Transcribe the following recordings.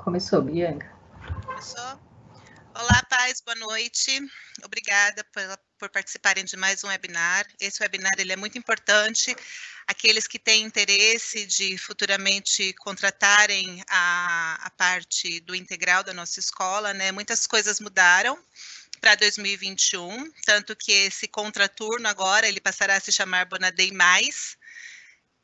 Começou, Bianca. Começou? Olá, pais, boa noite. Obrigada por participarem de mais um webinar. Esse webinar ele é muito importante. Aqueles que têm interesse de futuramente contratarem a parte do integral da nossa escola, né? Muitas coisas mudaram para 2021, tanto que esse contraturno agora ele passará a se chamar Bonadei Mais.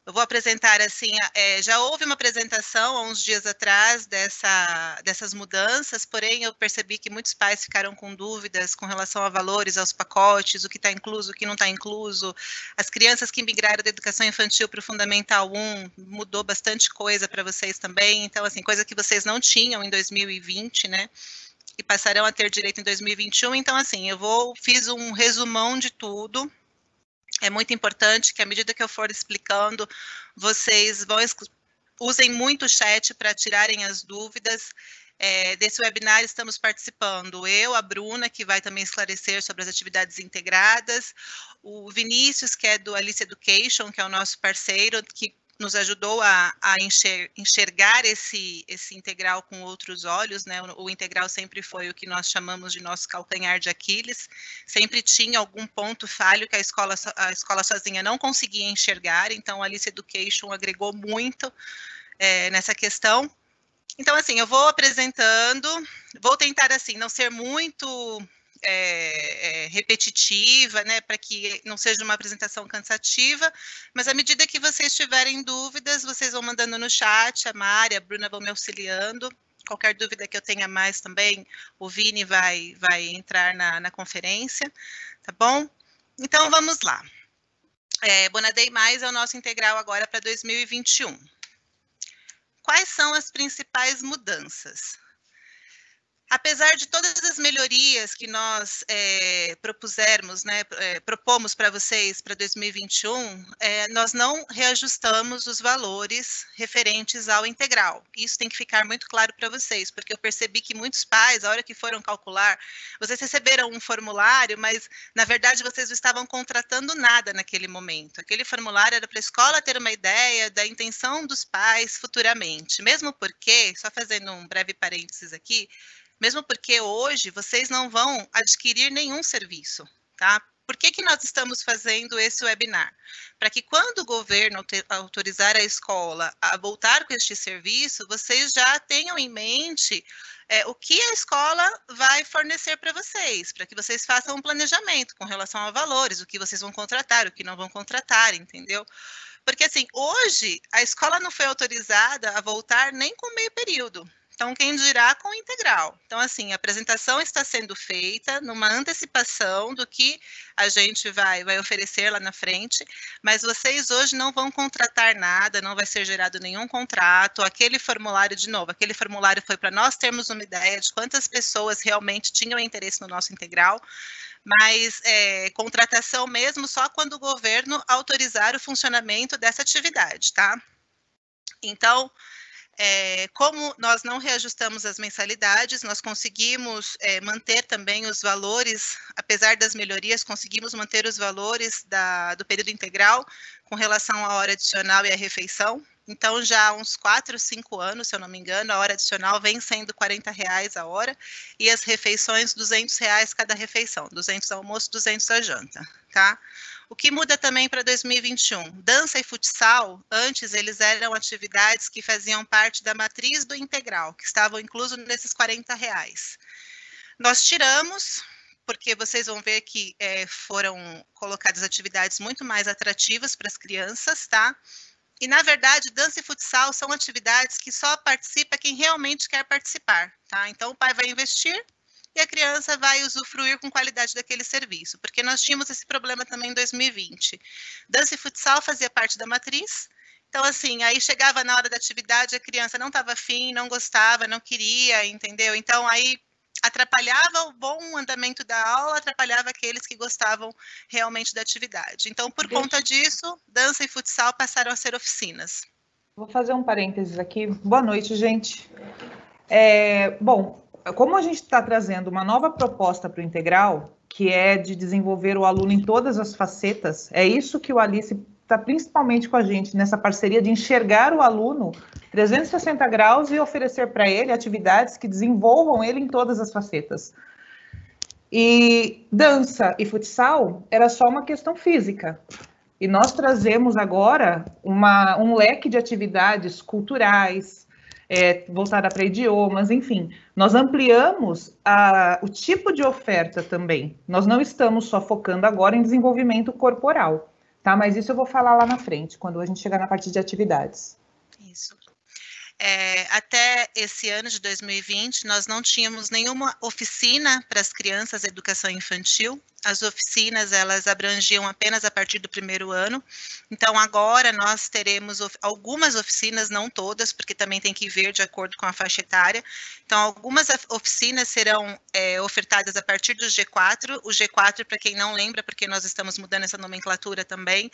Eu vou apresentar assim, já houve uma apresentação há uns dias atrás dessas mudanças, porém eu percebi que muitos pais ficaram com dúvidas com relação a valores, aos pacotes, o que está incluso, o que não está incluso. As crianças que migraram da educação infantil para o Fundamental 1, mudou bastante coisa para vocês também, então assim, coisa que vocês não tinham em 2020, né? E passarão a ter direito em 2021, então assim, fiz um resumão de tudo. É muito importante que, à medida que eu for explicando, vocês usem muito o chat para tirarem as dúvidas. Desse webinar estamos participando eu, a Bruna, que vai também esclarecer sobre as atividades integradas, o Vinícius, que é do Alice Education, que é o nosso parceiro, que nos ajudou a enxergar esse integral com outros olhos, né? O integral sempre foi o que nós chamamos de nosso calcanhar de Aquiles, sempre tinha algum ponto falho que a escola sozinha não conseguia enxergar, então a Alice Education agregou muito nessa questão. Então, assim, eu vou apresentando, vou tentar, assim, não ser muito repetitiva, né, para que não seja uma apresentação cansativa, mas à medida que vocês tiverem dúvidas, vocês vão mandando no chat, a Mari, a Bruna vão me auxiliando. Qualquer dúvida que eu tenha mais também, o Vini vai entrar na conferência, tá bom? Então, vamos lá. Bonadei Mais é o nosso integral agora para 2021. Quais são as principais mudanças? Apesar de todas as melhorias que nós propomos para vocês para 2021, nós não reajustamos os valores referentes ao integral. Isso tem que ficar muito claro para vocês, porque eu percebi que muitos pais, a hora que foram calcular, vocês receberam um formulário, mas, na verdade, vocês não estavam contratando nada naquele momento. Aquele formulário era para a escola ter uma ideia da intenção dos pais futuramente. Mesmo porque, só fazendo um breve parênteses aqui, mesmo porque hoje vocês não vão adquirir nenhum serviço, tá? Por que nós estamos fazendo esse webinar? Para que quando o governo autorizar a escola a voltar com este serviço, vocês já tenham em mente o que a escola vai fornecer para vocês, para que vocês façam um planejamento com relação a valores, o que vocês vão contratar, o que não vão contratar, entendeu? Porque, assim, hoje a escola não foi autorizada a voltar nem com meio período. Então, quem dirá com integral. Então, assim, a apresentação está sendo feita numa antecipação do que a gente vai oferecer lá na frente, mas vocês hoje não vão contratar nada, não vai ser gerado nenhum contrato. Aquele formulário, de novo, aquele formulário foi para nós termos uma ideia de quantas pessoas realmente tinham interesse no nosso integral, mas contratação mesmo só quando o governo autorizar o funcionamento dessa atividade, tá? Então, como nós não reajustamos as mensalidades, nós conseguimos manter também os valores, apesar das melhorias, conseguimos manter os valores do período integral com relação à hora adicional e à refeição. Então, já há uns 4, 5 anos, se eu não me engano, a hora adicional vem sendo R$ 40 a hora e as refeições R$ 200 cada refeição, 200 almoço, 200 a janta, tá? O que muda também para 2021? Dança e futsal, antes eles eram atividades que faziam parte da matriz do integral, que estavam inclusos nesses R$ 40. Nós tiramos, porque vocês vão ver que foram colocadas atividades muito mais atrativas para as crianças, tá? E, na verdade, dança e futsal são atividades que só participa quem realmente quer participar, tá? Então, o pai vai investir e a criança vai usufruir com qualidade daquele serviço, porque nós tínhamos esse problema também em 2020. Dança e futsal fazia parte da matriz, então, assim, aí chegava na hora da atividade, a criança não estava afim, não gostava, não queria, entendeu? Então, aí atrapalhava o bom andamento da aula, atrapalhava aqueles que gostavam realmente da atividade. Então, por conta disso, dança e futsal passaram a ser oficinas. Vou fazer um parênteses aqui. Boa noite, gente. Bom, como a gente está trazendo uma nova proposta para o integral, que é de desenvolver o aluno em todas as facetas, é isso que o Alice está principalmente com a gente nessa parceria de enxergar o aluno 360 graus e oferecer para ele atividades que desenvolvam ele em todas as facetas. E dança e futsal era só uma questão física. E nós trazemos agora um leque de atividades culturais, voltada para idiomas, enfim. Nós ampliamos o tipo de oferta também. Nós não estamos só focando agora em desenvolvimento corporal, tá? Mas isso eu vou falar lá na frente, quando a gente chegar na parte de atividades. Isso. Até esse ano de 2020, nós não tínhamos nenhuma oficina para as crianças de educação infantil. As oficinas, elas abrangiam apenas a partir do primeiro ano. Então, agora nós teremos algumas oficinas, não todas, porque também tem que ver de acordo com a faixa etária. Então, algumas oficinas serão ofertadas a partir do G4. O G4, para quem não lembra, porque nós estamos mudando essa nomenclatura também,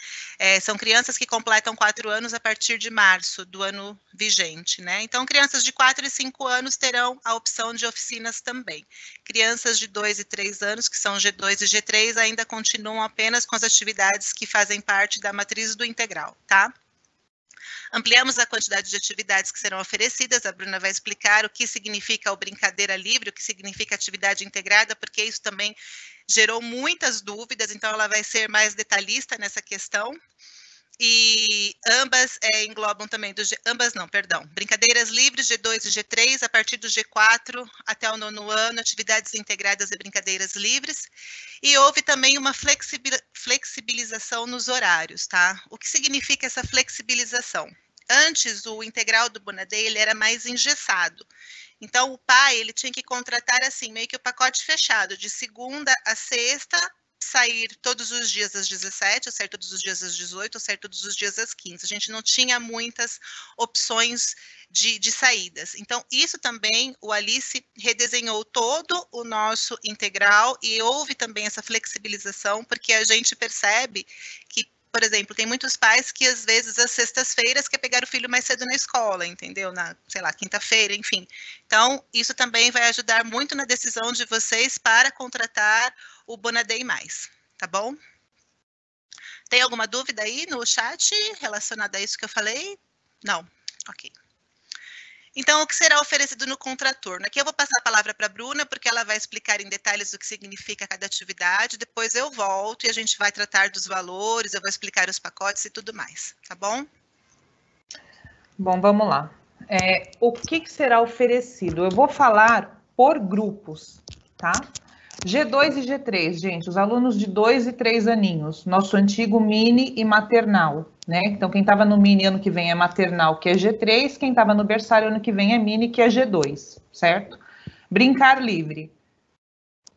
são crianças que completam 4 anos a partir de março do ano vigente, né? Então, crianças de 4 e 5 anos terão a opção de oficinas também. Crianças de 2 e 3 anos, que são G2 e G3, ainda continuam apenas com as atividades que fazem parte da matriz do integral, tá? Ampliamos a quantidade de atividades que serão oferecidas, a Bruna vai explicar o que significa o brincadeira livre, o que significa atividade integrada, porque isso também gerou muitas dúvidas, então ela vai ser mais detalhista nessa questão. E ambas englobam também, brincadeiras livres, G2 e G3, a partir do G4 até o 9º ano, atividades integradas e brincadeiras livres. E houve também uma flexibilização nos horários, tá? O que significa essa flexibilização? Antes, o integral do Bonadei, ele era mais engessado. Então, o pai, ele tinha que contratar, assim, meio que o pacote fechado, de segunda a sexta, sair todos os dias às 17, ou sair todos os dias às 18, ou sair todos os dias às 15. A gente não tinha muitas opções de saídas. Então, isso também, o Alice redesenhou todo o nosso integral e houve também essa flexibilização, porque a gente percebe que, por exemplo, tem muitos pais que, às vezes, às sextas-feiras quer pegar o filho mais cedo na escola, entendeu? Na, sei lá, quinta-feira, enfim. Então, isso também vai ajudar muito na decisão de vocês para contratar o Bonadei Mais, tá bom? Tem alguma dúvida aí no chat relacionada a isso que eu falei? Não? Ok. Então, o que será oferecido no contraturno? Aqui eu vou passar a palavra para a Bruna, porque ela vai explicar em detalhes o que significa cada atividade, depois eu volto e a gente vai tratar dos valores, eu vou explicar os pacotes e tudo mais, tá bom? Bom, vamos lá. O que será oferecido? Eu vou falar por grupos, tá? G2 e G3, gente, os alunos de 2 e 3 aninhos, nosso antigo mini e maternal, né? Então, quem estava no mini ano que vem é maternal, que é G3, quem estava no berçário ano que vem é mini, que é G2, certo? Brincar livre.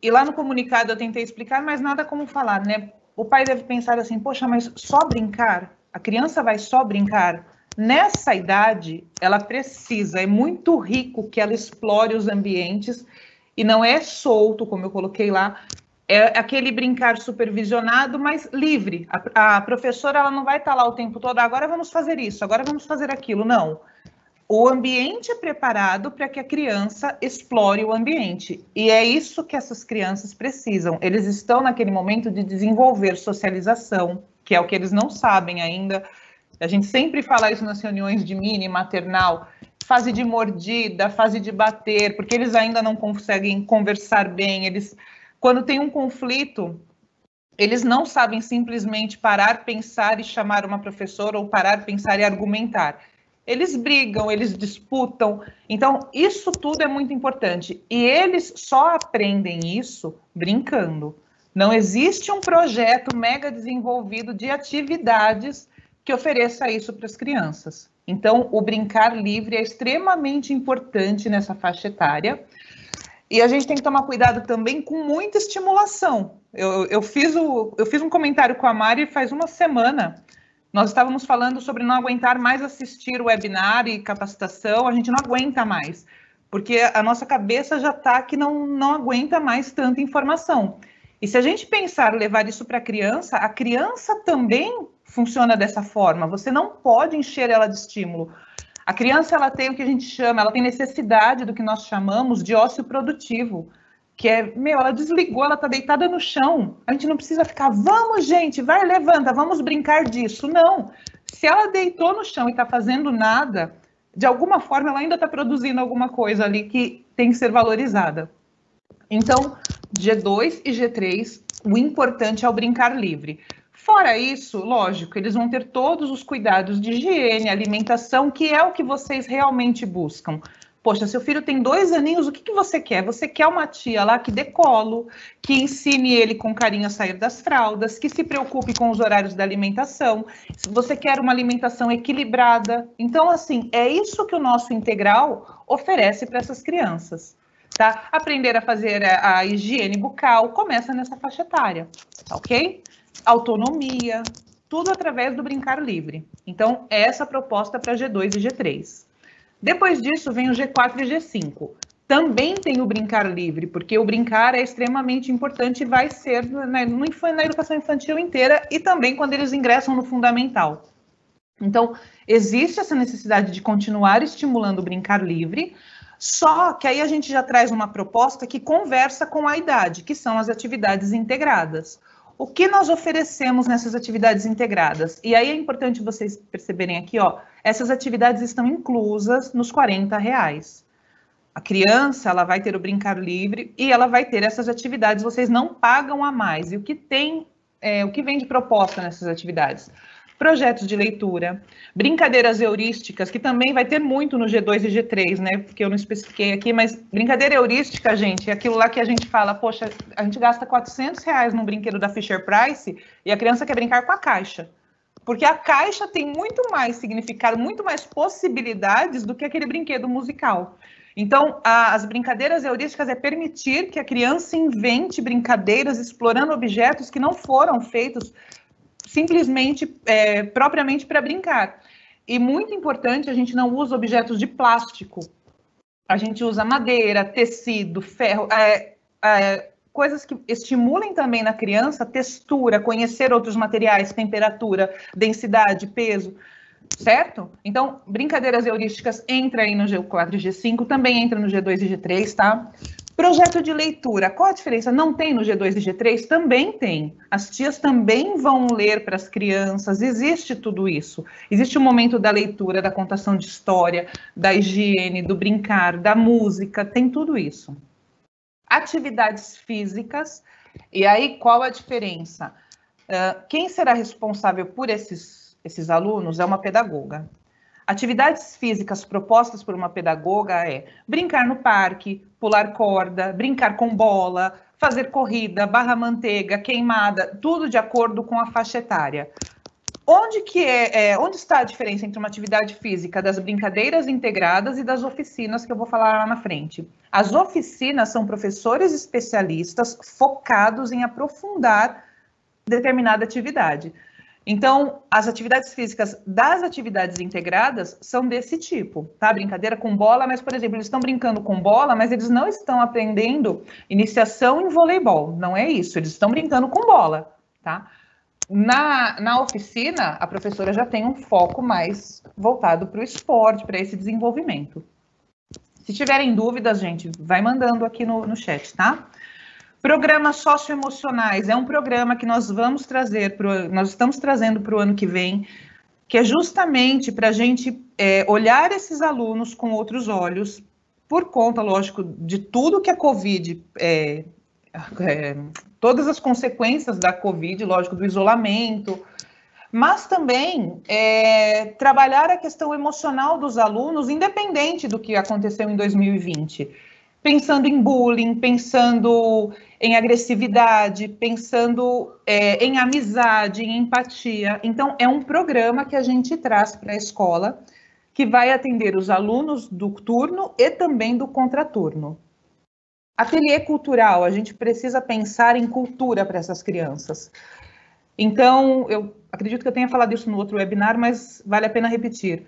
E lá no comunicado eu tentei explicar, mas nada como falar, né? O pai deve pensar assim, poxa, mas só brincar? A criança vai só brincar? Nessa idade, ela precisa, é muito rico que ela explore os ambientes. E não é solto, como eu coloquei lá, é aquele brincar supervisionado, mas livre. A professora, ela não vai estar lá o tempo todo, agora vamos fazer isso, agora vamos fazer aquilo. Não. O ambiente é preparado para que a criança explore o ambiente. E é isso que essas crianças precisam. Eles estão naquele momento de desenvolver socialização, que é o que eles não sabem ainda. A gente sempre fala isso nas reuniões de mini, maternal, fase de mordida, fase de bater, porque eles ainda não conseguem conversar bem, quando tem um conflito, eles não sabem simplesmente parar, pensar e chamar uma professora, ou parar, pensar e argumentar. Eles brigam, eles disputam, então isso tudo é muito importante, e eles só aprendem isso brincando. Não existe um projeto mega desenvolvido de atividades que ofereça isso para as crianças. Então, o brincar livre é extremamente importante nessa faixa etária. E a gente tem que tomar cuidado também com muita estimulação. Eu fiz um comentário com a Mari faz uma semana. Nós estávamos falando sobre não aguentar mais assistir o webinar e capacitação. A gente não aguenta mais, porque a nossa cabeça já está que não aguenta mais tanta informação. E se a gente pensar levar isso para a criança também funciona dessa forma. Você não pode encher ela de estímulo. A criança, ela tem o que a gente chama, ela tem necessidade do que nós chamamos de ócio produtivo, que é, meu, ela desligou, ela tá deitada no chão. A gente não precisa ficar, vamos, gente, vai, levanta, vamos brincar disso. Não. Se ela deitou no chão e tá fazendo nada, de alguma forma ela ainda tá produzindo alguma coisa ali que tem que ser valorizada. Então, G2 e G3, o importante é o brincar livre. Fora isso, lógico, eles vão ter todos os cuidados de higiene, alimentação, que é o que vocês realmente buscam. Poxa, seu filho tem 2 aninhos, o que você quer? Você quer uma tia lá que dê colo, que ensine ele com carinho a sair das fraldas, que se preocupe com os horários da alimentação. Você quer uma alimentação equilibrada. Então, assim, é isso que o nosso integral oferece para essas crianças. Tá? Aprender a fazer a higiene bucal começa nessa faixa etária, tá, ok? Autonomia, tudo através do brincar livre. Então, é essa a proposta para G2 e G3. Depois disso, vem o G4 e G5. Também tem o brincar livre, porque o brincar é extremamente importante e vai ser na educação infantil inteira e também quando eles ingressam no fundamental. Então, existe essa necessidade de continuar estimulando o brincar livre, só que aí a gente já traz uma proposta que conversa com a idade, que são as atividades integradas. O que nós oferecemos nessas atividades integradas? E aí é importante vocês perceberem aqui, ó, essas atividades estão inclusas nos R$40. A criança, ela vai ter o brincar livre e ela vai ter essas atividades, vocês não pagam a mais. E o que tem, o que vem de proposta nessas atividades? Projetos de leitura, brincadeiras heurísticas, que também vai ter muito no G2 e G3, né? Porque eu não especifiquei aqui, mas brincadeira heurística, gente, é aquilo lá que a gente fala, poxa, a gente gasta R$400 num brinquedo da Fisher-Price e a criança quer brincar com a caixa. Porque a caixa tem muito mais significado, muito mais possibilidades do que aquele brinquedo musical. Então, as brincadeiras heurísticas é permitir que a criança invente brincadeiras explorando objetos que não foram feitos simplesmente, propriamente para brincar. E muito importante, a gente não usa objetos de plástico. A gente usa madeira, tecido, ferro, coisas que estimulem também na criança textura, conhecer outros materiais, temperatura, densidade, peso, certo? Então, brincadeiras heurísticas entra aí no G4 e G5, também entra no G2 e G3, tá? Projeto de leitura, qual a diferença? Não tem no G2 e G3? Também tem. As tias também vão ler para as crianças, existe tudo isso. Existe o momento da leitura, da contação de história, da higiene, do brincar, da música, tem tudo isso. Atividades físicas, e aí qual a diferença? Quem será responsável por esses alunos é uma pedagoga. Atividades físicas propostas por uma pedagoga é brincar no parque, pular corda, brincar com bola, fazer corrida, barra manteiga, queimada, tudo de acordo com a faixa etária. Onde está a diferença entre uma atividade física das brincadeiras integradas e das oficinas que eu vou falar lá na frente? As oficinas são professores especialistas focados em aprofundar determinada atividade. Então, as atividades físicas das atividades integradas são desse tipo, tá? Brincadeira com bola, mas, por exemplo, eles estão brincando com bola, mas eles não estão aprendendo iniciação em voleibol, não é isso, eles estão brincando com bola, tá? Na oficina, a professora já tem um foco mais voltado para o esporte, para esse desenvolvimento. Se tiverem dúvidas, gente, vai mandando aqui no chat, tá? Programas socioemocionais é um programa que nós estamos trazendo para o ano que vem, que é justamente para a gente olhar esses alunos com outros olhos, por conta, lógico, de tudo que a Covid, todas as consequências da Covid, lógico, do isolamento, mas também trabalhar a questão emocional dos alunos, independente do que aconteceu em 2020. Pensando em bullying, pensando em agressividade, pensando em amizade, em empatia. Então, é um programa que a gente traz para a escola, que vai atender os alunos do turno e também do contraturno. Ateliê cultural, a gente precisa pensar em cultura para essas crianças. Então, eu acredito que eu tenha falado isso no outro webinar, mas vale a pena repetir.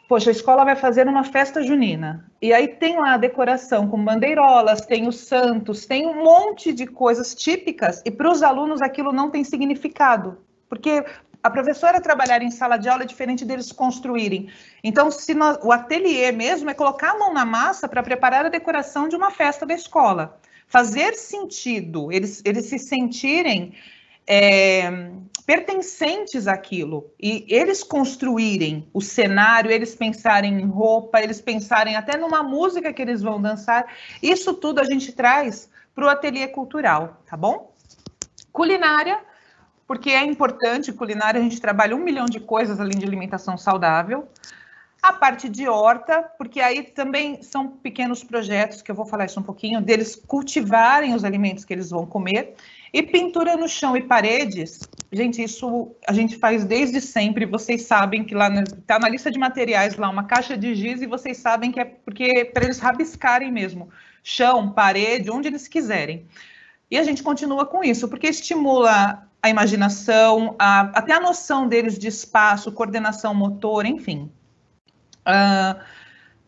Poxa, a escola vai fazer uma festa junina, e aí tem lá a decoração com bandeirolas, tem os santos, tem um monte de coisas típicas, e para os alunos aquilo não tem significado, porque a professora trabalhar em sala de aula é diferente deles construírem. Então, o ateliê mesmo é colocar a mão na massa para preparar a decoração de uma festa da escola. fazer sentido, eles se sentirem pertencentes àquilo, e eles construírem o cenário, eles pensarem em roupa, eles pensarem até numa música que eles vão dançar. Isso tudo a gente traz para o ateliê cultural, tá bom? Culinária, porque é importante, culinária a gente trabalha 1 milhão de coisas além de alimentação saudável. A parte de horta, porque aí também são pequenos projetos, que eu vou falar isso um pouquinho, deles cultivarem os alimentos que eles vão comer. E pintura no chão e paredes, gente, isso a gente faz desde sempre. Vocês sabem que lá está na lista de materiais lá uma caixa de giz, e vocês sabem que é porque para eles rabiscarem mesmo chão, parede, onde eles quiserem. E a gente continua com isso, porque estimula a imaginação, até a noção deles de espaço, coordenação motor, enfim.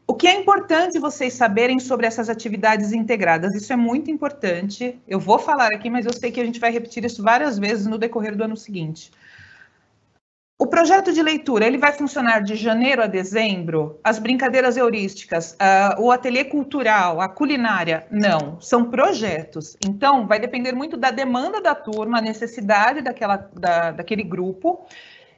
O que é importante vocês saberem sobre essas atividades integradas, isso é muito importante. Eu vou falar aqui, mas eu sei que a gente vai repetir isso várias vezes no decorrer do ano seguinte. O projeto de leitura, ele vai funcionar de janeiro a dezembro? As brincadeiras heurísticas, o ateliê cultural, a culinária? Não, são projetos. Então, vai depender muito da demanda da turma, a necessidade daquele grupo,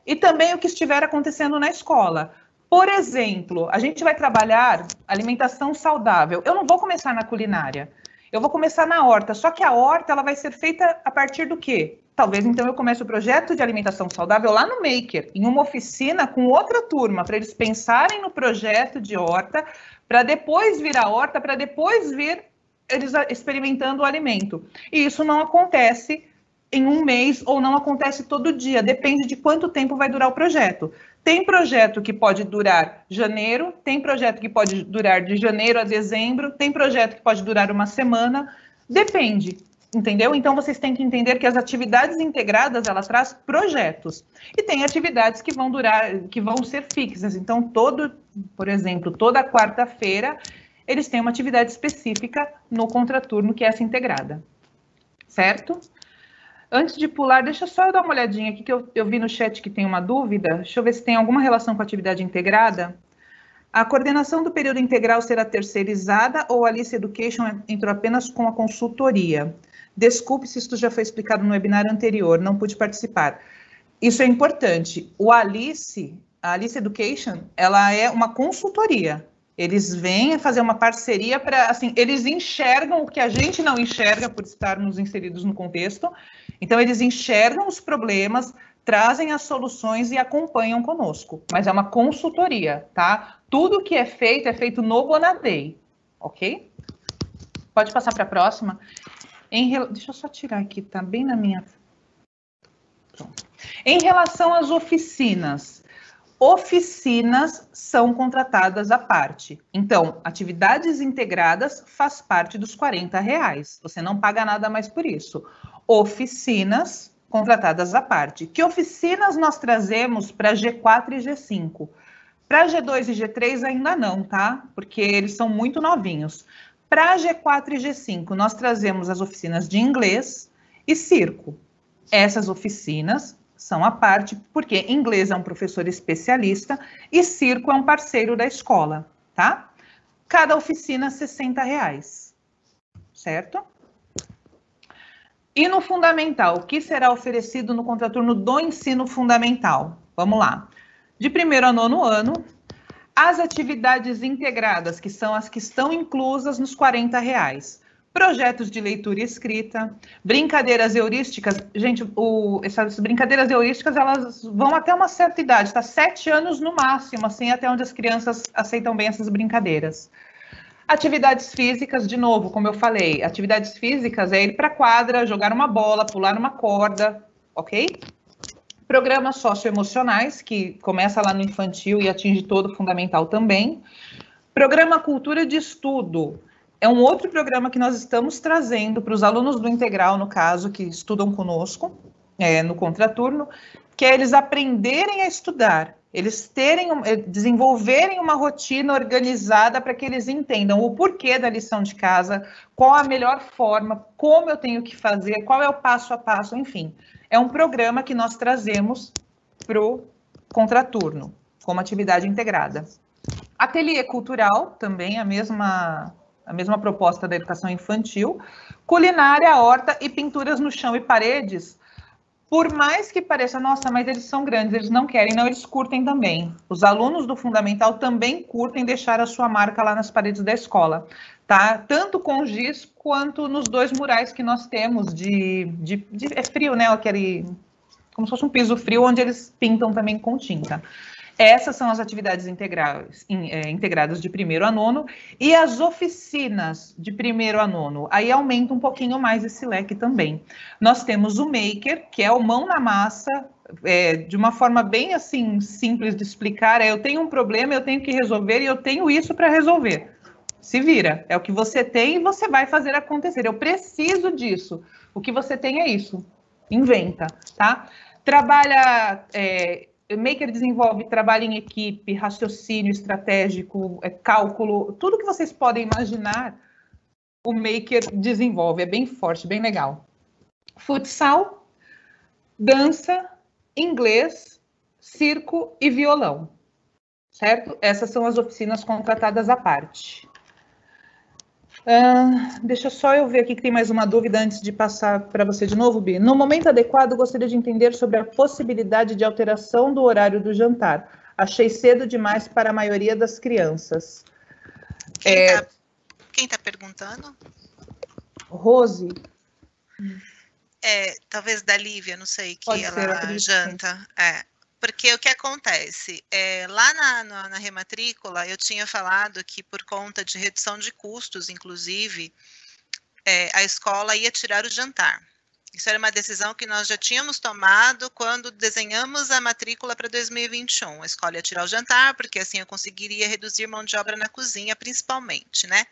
e também o que estiver acontecendo na escola. Por exemplo, a gente vai trabalhar alimentação saudável. Eu não vou começar na culinária, eu vou começar na horta. Só que a horta ela vai ser feita a partir do quê? Talvez então eu comece o projeto de alimentação saudável lá no Maker, em uma oficina com outra turma, para eles pensarem no projeto de horta, para depois vir a horta, para depois vir eles experimentando o alimento. E isso não acontece em um mês ou não acontece todo dia, depende de quanto tempo vai durar o projeto. Tem projeto que pode durar janeiro, tem projeto que pode durar de janeiro a dezembro, tem projeto que pode durar uma semana, depende, entendeu? Então, vocês têm que entender que as atividades integradas, ela traz projetos. E tem atividades que vão durar, que vão ser fixas. Então, por exemplo, toda quarta-feira, eles têm uma atividade específica no contraturno, que é essa integrada. Certo? Antes de pular, deixa só eu dar uma olhadinha aqui, que eu vi no chat que tem uma dúvida. Deixa eu ver se tem alguma relação com a atividade integrada. A coordenação do período integral será terceirizada ou a Alice Education entrou apenas com a consultoria? Desculpe se isso já foi explicado no webinar anterior, não pude participar. Isso é importante. A Alice Education, ela é uma consultoria. Eles vêm fazer uma parceria para, assim, eles enxergam o que a gente não enxerga por estarmos inseridos no contexto. Então, eles enxergam os problemas, trazem as soluções e acompanham conosco. Mas é uma consultoria, tá? Tudo que é feito no Bonadei, ok? Pode passar para a próxima. Deixa eu só tirar aqui, tá bem na minha... Pronto. Em relação às oficinas são contratadas à parte. Então, atividades integradas faz parte dos R$40. Você não paga nada mais por isso. Oficinas contratadas à parte. Que oficinas nós trazemos para G4 e G5? Para G2 e G3 ainda não, tá? Porque eles são muito novinhos. Para G4 e G5, nós trazemos as oficinas de inglês e circo. Essas oficinas são à parte, porque inglês é um professor especialista e circo é um parceiro da escola, tá? Cada oficina, R$60, certo? E no fundamental, o que será oferecido no contraturno do ensino fundamental? Vamos lá. De 1º a 9º ano, as atividades integradas, que são as que estão inclusas nos R$40. Projetos de leitura e escrita, brincadeiras heurísticas. Gente, essas brincadeiras heurísticas, elas vão até uma certa idade, tá? 7 anos no máximo, assim, até onde as crianças aceitam bem essas brincadeiras. Atividades físicas, de novo, como eu falei, atividades físicas é ir para a quadra, jogar uma bola, pular uma corda, ok? Programas socioemocionais, que começa lá no infantil e atinge todo o fundamental também. Programa Cultura de Estudo. É um outro programa que nós estamos trazendo para os alunos do integral, no caso, que estudam conosco, no contraturno, que é eles aprenderem a estudar, eles desenvolverem uma rotina organizada para que eles entendam o porquê da lição de casa, qual a melhor forma, como eu tenho que fazer, qual é o passo a passo, enfim. É um programa que nós trazemos para o contraturno, como atividade integrada. Ateliê cultural, também a mesma a mesma proposta da educação infantil, culinária, horta e pinturas no chão e paredes. Por mais que pareça, nossa, mas eles são grandes, eles não querem, não, eles curtem também. Os alunos do Fundamental também curtem deixar a sua marca lá nas paredes da escola, tá? Tanto com giz quanto nos 2 murais que nós temos é frio, né? Aquele, como se fosse um piso frio, onde eles pintam também com tinta. Essas são as atividades integradas de 1º a 9º, e as oficinas de 1º a 9º, aí aumenta um pouquinho mais esse leque também. Nós temos o Maker, que é o mão na massa, de uma forma bem assim simples de explicar, eu tenho um problema, eu tenho que resolver e eu tenho isso para resolver. Se vira, é o que você tem e você vai fazer acontecer. Eu preciso disso. O que você tem é isso. Inventa, tá? Trabalha... Maker desenvolve trabalho em equipe, raciocínio estratégico, cálculo, tudo que vocês podem imaginar, o Maker desenvolve, é bem forte, bem legal. Futsal, dança, inglês, circo e violão, certo? Essas são as oficinas contratadas à parte. Deixa só eu ver aqui que tem mais uma dúvida antes de passar para você de novo, Bi. No momento adequado, gostaria de entender sobre a possibilidade de alteração do horário do jantar. Achei cedo demais para a maioria das crianças. Quem tá perguntando? Rose. Talvez da Lívia, não sei, que Pode ela ser, janta. Porque o que acontece? Lá na rematrícula, eu tinha falado que por conta de redução de custos, inclusive, a escola ia tirar o jantar. Isso era uma decisão que nós já tínhamos tomado quando desenhamos a matrícula para 2021. A escola ia tirar o jantar, porque assim eu conseguiria reduzir mão de obra na cozinha, principalmente, né?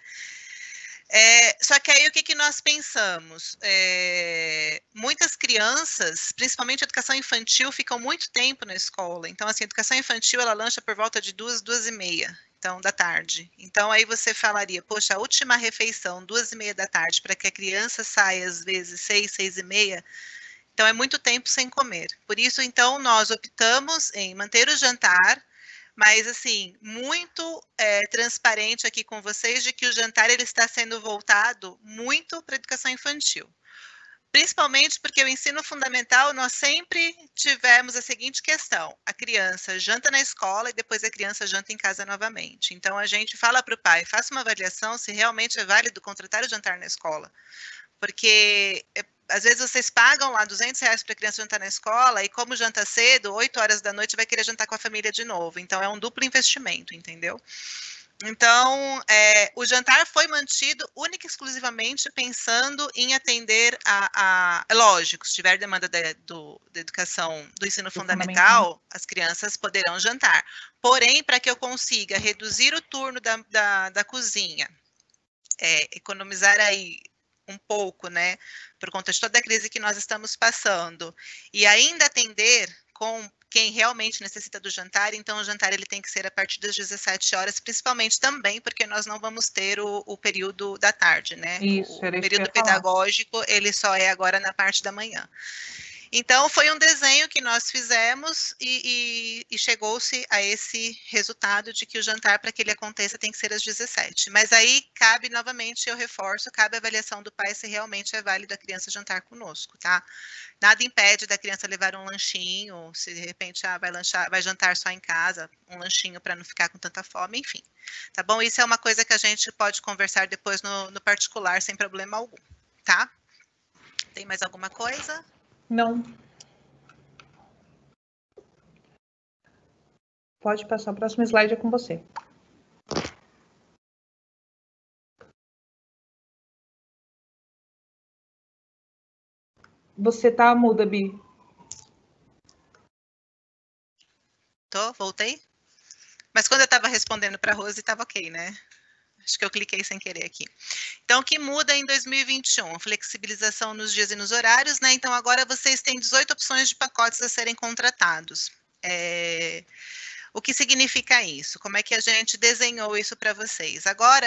Só que aí o que nós pensamos? Muitas crianças, principalmente a educação infantil, ficam muito tempo na escola. Então, assim, a educação infantil, ela lancha por volta de 2h30, então, da tarde. Então, aí você falaria, poxa, a última refeição, 2h30 da tarde, para que a criança saia, às vezes, 6, 6h30, então é muito tempo sem comer. Por isso, então, nós optamos em manter o jantar, mas, assim, muito transparente aqui com vocês de que o jantar ele está sendo voltado muito para a educação infantil. Principalmente porque o ensino fundamental, nós sempre tivemos a seguinte questão: a criança janta na escola e depois a criança janta em casa novamente. Então, a gente fala para o pai, faça uma avaliação se realmente é válido contratar o jantar na escola. Porque às vezes vocês pagam lá R$200 para a criança jantar na escola e como janta cedo, 8 horas da noite vai querer jantar com a família de novo. Então, é um duplo investimento, entendeu? Então, o jantar foi mantido única e exclusivamente pensando em atender lógico, se tiver demanda da educação, do ensino fundamental, as crianças poderão jantar. Porém, para que eu consiga reduzir o turno da cozinha, economizar aí um pouco, né, por conta de toda a crise que nós estamos passando, e ainda atender com quem realmente necessita do jantar, então o jantar ele tem que ser a partir das 17 horas, principalmente também porque nós não vamos ter o período da tarde, né? Isso, o período pedagógico, ele só é agora na parte da manhã. Então, foi um desenho que nós fizemos e chegou-se a esse resultado de que o jantar, para que ele aconteça, tem que ser às 17. Mas aí, cabe, novamente, eu reforço, cabe a avaliação do pai se realmente é válido a criança jantar conosco, tá? Nada impede da criança levar um lanchinho, se de repente vai jantar só em casa, um lanchinho para não ficar com tanta fome, enfim. Tá bom? Isso é uma coisa que a gente pode conversar depois no particular, sem problema algum, tá? Tem mais alguma coisa? Não. Pode passar, o próximo slide é com você. Você tá muda, Bi. Voltei? Mas quando eu estava respondendo para a Rose, estava ok, né? Acho que eu cliquei sem querer aqui. Então, o que muda em 2021? Flexibilização nos dias e nos horários, né? Então, agora vocês têm 18 opções de pacotes a serem contratados. O que significa isso? Como é que a gente desenhou isso para vocês? Agora,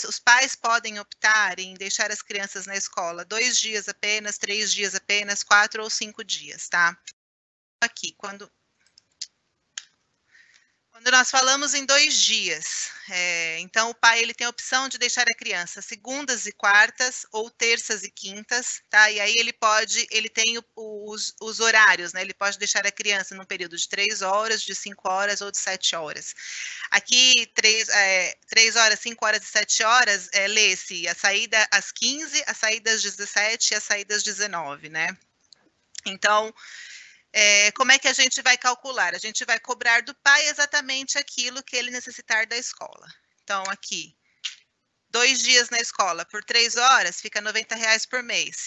os pais podem optar em deixar as crianças na escola 2 dias apenas, 3 dias apenas, 4 ou 5 dias, tá? Aqui, quando nós falamos em 2 dias. Então, o pai ele tem a opção de deixar a criança segundas e quartas ou terças e quintas, tá? E aí ele tem os horários, né? Ele pode deixar a criança num período de 3 horas, de 5 horas ou de 7 horas. Aqui, 3 horas, 5 horas e 7 horas, lê-se a saída às 15, a saída às 17 e a saída às 19, né? Então, como é que a gente vai calcular? A gente vai cobrar do pai exatamente aquilo que ele necessitar da escola. Então, aqui, 2 dias na escola por 3 horas, fica R$90 por mês.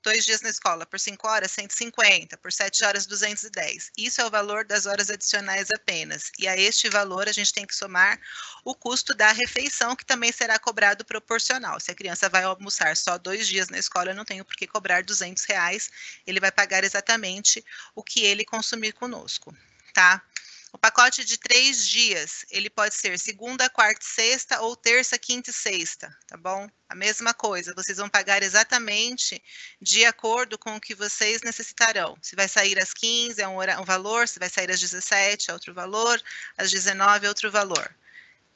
2 dias na escola por 5 horas, 150. Por 7 horas, 210. Isso é o valor das horas adicionais apenas. E a este valor, a gente tem que somar o custo da refeição, que também será cobrado proporcional. Se a criança vai almoçar só 2 dias na escola, eu não tenho por que cobrar R$200. Ele vai pagar exatamente o que ele consumir conosco, tá? O pacote de 3 dias, ele pode ser segunda, quarta e sexta ou terça, quinta e sexta, tá bom? A mesma coisa, vocês vão pagar exatamente de acordo com o que vocês necessitarão. Se vai sair às 15 é um valor, se vai sair às 17 é outro valor, às 19 é outro valor.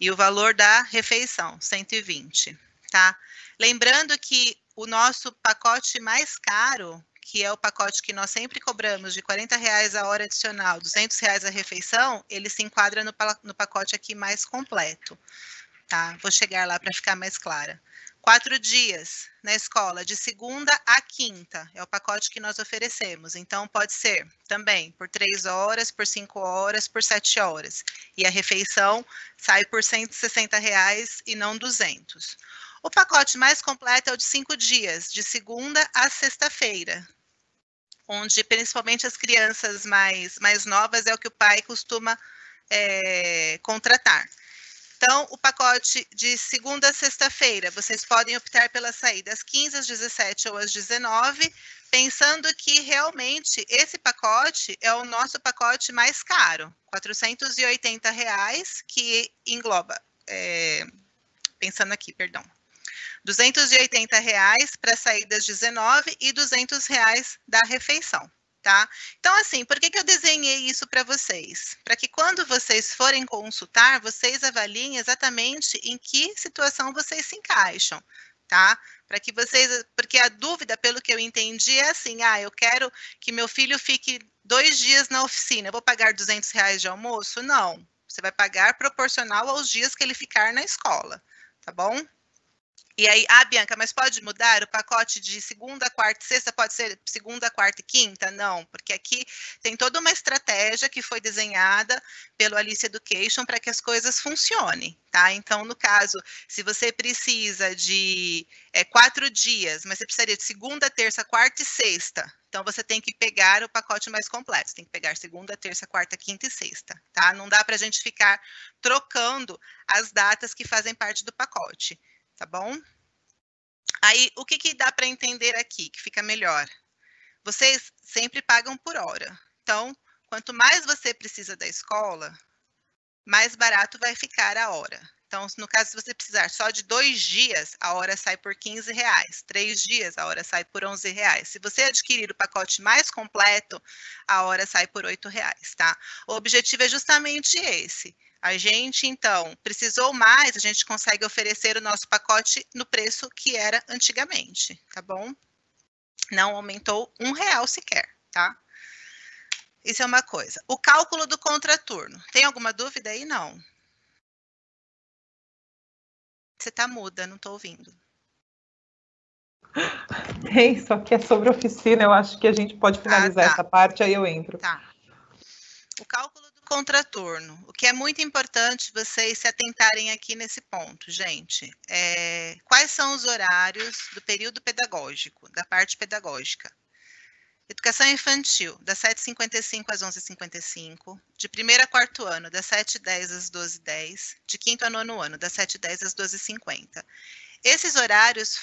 E o valor da refeição, 120, tá? Lembrando que o nosso pacote mais caro, que é o pacote que nós sempre cobramos de R$40 a hora adicional, R$200 a refeição, ele se enquadra no pacote aqui mais completo, tá? Vou chegar lá para ficar mais clara. 4 dias na escola, de segunda a quinta, é o pacote que nós oferecemos. Então, pode ser também por 3 horas, por 5 horas, por 7 horas. E a refeição sai por R$160 e não 200. O pacote mais completo é o de 5 dias, de segunda a sexta-feira, onde principalmente as crianças mais novas é o que o pai costuma contratar. Então, o pacote de segunda a sexta-feira, vocês podem optar pela saída às 15, às 17 ou às 19, pensando que realmente esse pacote é o nosso pacote mais caro, R$480, que engloba, pensando aqui, perdão, R$280 para sair das 19 e R$200 da refeição, tá? Então, assim, por que eu desenhei isso para vocês? Para que quando vocês forem consultar, vocês avaliem exatamente em que situação vocês se encaixam, tá? Para que vocês, porque a dúvida, pelo que eu entendi, é assim, eu quero que meu filho fique 2 dias na oficina, eu vou pagar R$200 de almoço? Não, você vai pagar proporcional aos dias que ele ficar na escola, tá bom? E aí, Bianca, mas pode mudar? O pacote de segunda, quarta e sexta pode ser segunda, quarta e quinta? Não, porque aqui tem toda uma estratégia que foi desenhada pelo Alice Education para que as coisas funcionem, tá? Então, no caso, se você precisa de 4 dias, mas você precisaria de segunda, terça, quarta e sexta, então você tem que pegar o pacote mais completo, você tem que pegar segunda, terça, quarta, quinta e sexta, tá? Não dá para a gente ficar trocando as datas que fazem parte do pacote. Tá bom? Aí, o que dá para entender aqui, que fica melhor? Vocês sempre pagam por hora. Então, quanto mais você precisa da escola, mais barato vai ficar a hora. Então, no caso, se você precisar só de 2 dias, a hora sai por R$15. 3 dias, a hora sai por R$11. Se você adquirir o pacote mais completo, a hora sai por R$8, tá? O objetivo é justamente esse. A gente, então, precisou mais, a gente consegue oferecer o nosso pacote no preço que era antigamente, tá bom? Não aumentou R$1 sequer, tá? Isso é uma coisa. O cálculo do contraturno. Tem alguma dúvida aí? Não. Você tá muda, não tô ouvindo. Tem, só que é sobre oficina, eu acho que a gente pode finalizar essa parte, aí eu entro. Tá. O cálculo do contraturno. O que é muito importante vocês se atentarem aqui nesse ponto, gente. Quais são os horários do período pedagógico, da parte pedagógica? Educação infantil, das 7h55 às 11h55. De 1º a 4º ano, das 7h10 às 12h10. De 5º a 9º ano, das 7h10 às 12h50. Esses horários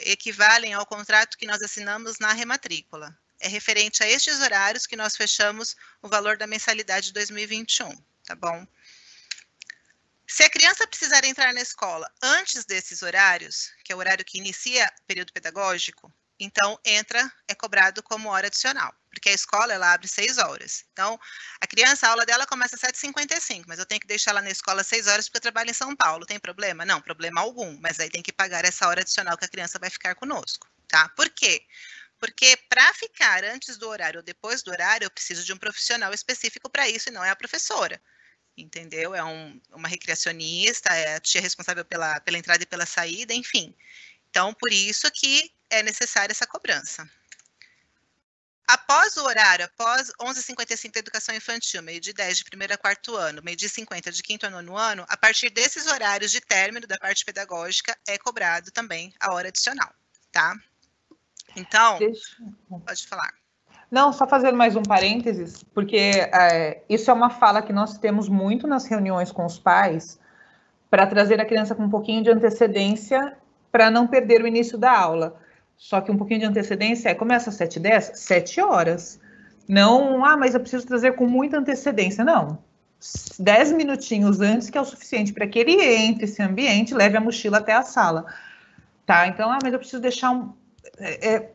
equivalem ao contrato que nós assinamos na rematrícula. É referente a estes horários que nós fechamos o valor da mensalidade de 2021, tá bom? Se a criança precisar entrar na escola antes desses horários, que é o horário que inicia o período pedagógico, então é cobrado como hora adicional, porque a escola ela abre 6 horas. Então, a criança, a aula dela começa às 7h55, mas eu tenho que deixar ela na escola às 6 horas porque eu trabalho em São Paulo. Tem problema? Não, problema algum, mas aí tem que pagar essa hora adicional que a criança vai ficar conosco, tá? Por quê? Porque para ficar antes do horário ou depois do horário, eu preciso de um profissional específico para isso e não é a professora. Entendeu? É uma recreacionista, é a tia responsável pela entrada e pela saída, enfim. Então, por isso que é necessária essa cobrança. Após o horário, após 11h55 da educação infantil, meio-dia 10 de primeiro a quarto ano, meio-dia 50 de quinto a nono ano, a partir desses horários de término da parte pedagógica, é cobrado também a hora adicional, tá? Então, pode falar. Não, só fazendo mais um parênteses, porque isso é uma fala que nós temos muito nas reuniões com os pais, para trazer a criança com um pouquinho de antecedência, para não perder o início da aula. Só que um pouquinho de antecedência começa às 7h10, 7 horas. Não, mas eu preciso trazer com muita antecedência. Não, 10 minutinhos antes que é o suficiente para que ele entre esse ambiente, leve a mochila até a sala. Tá, então, mas eu preciso deixar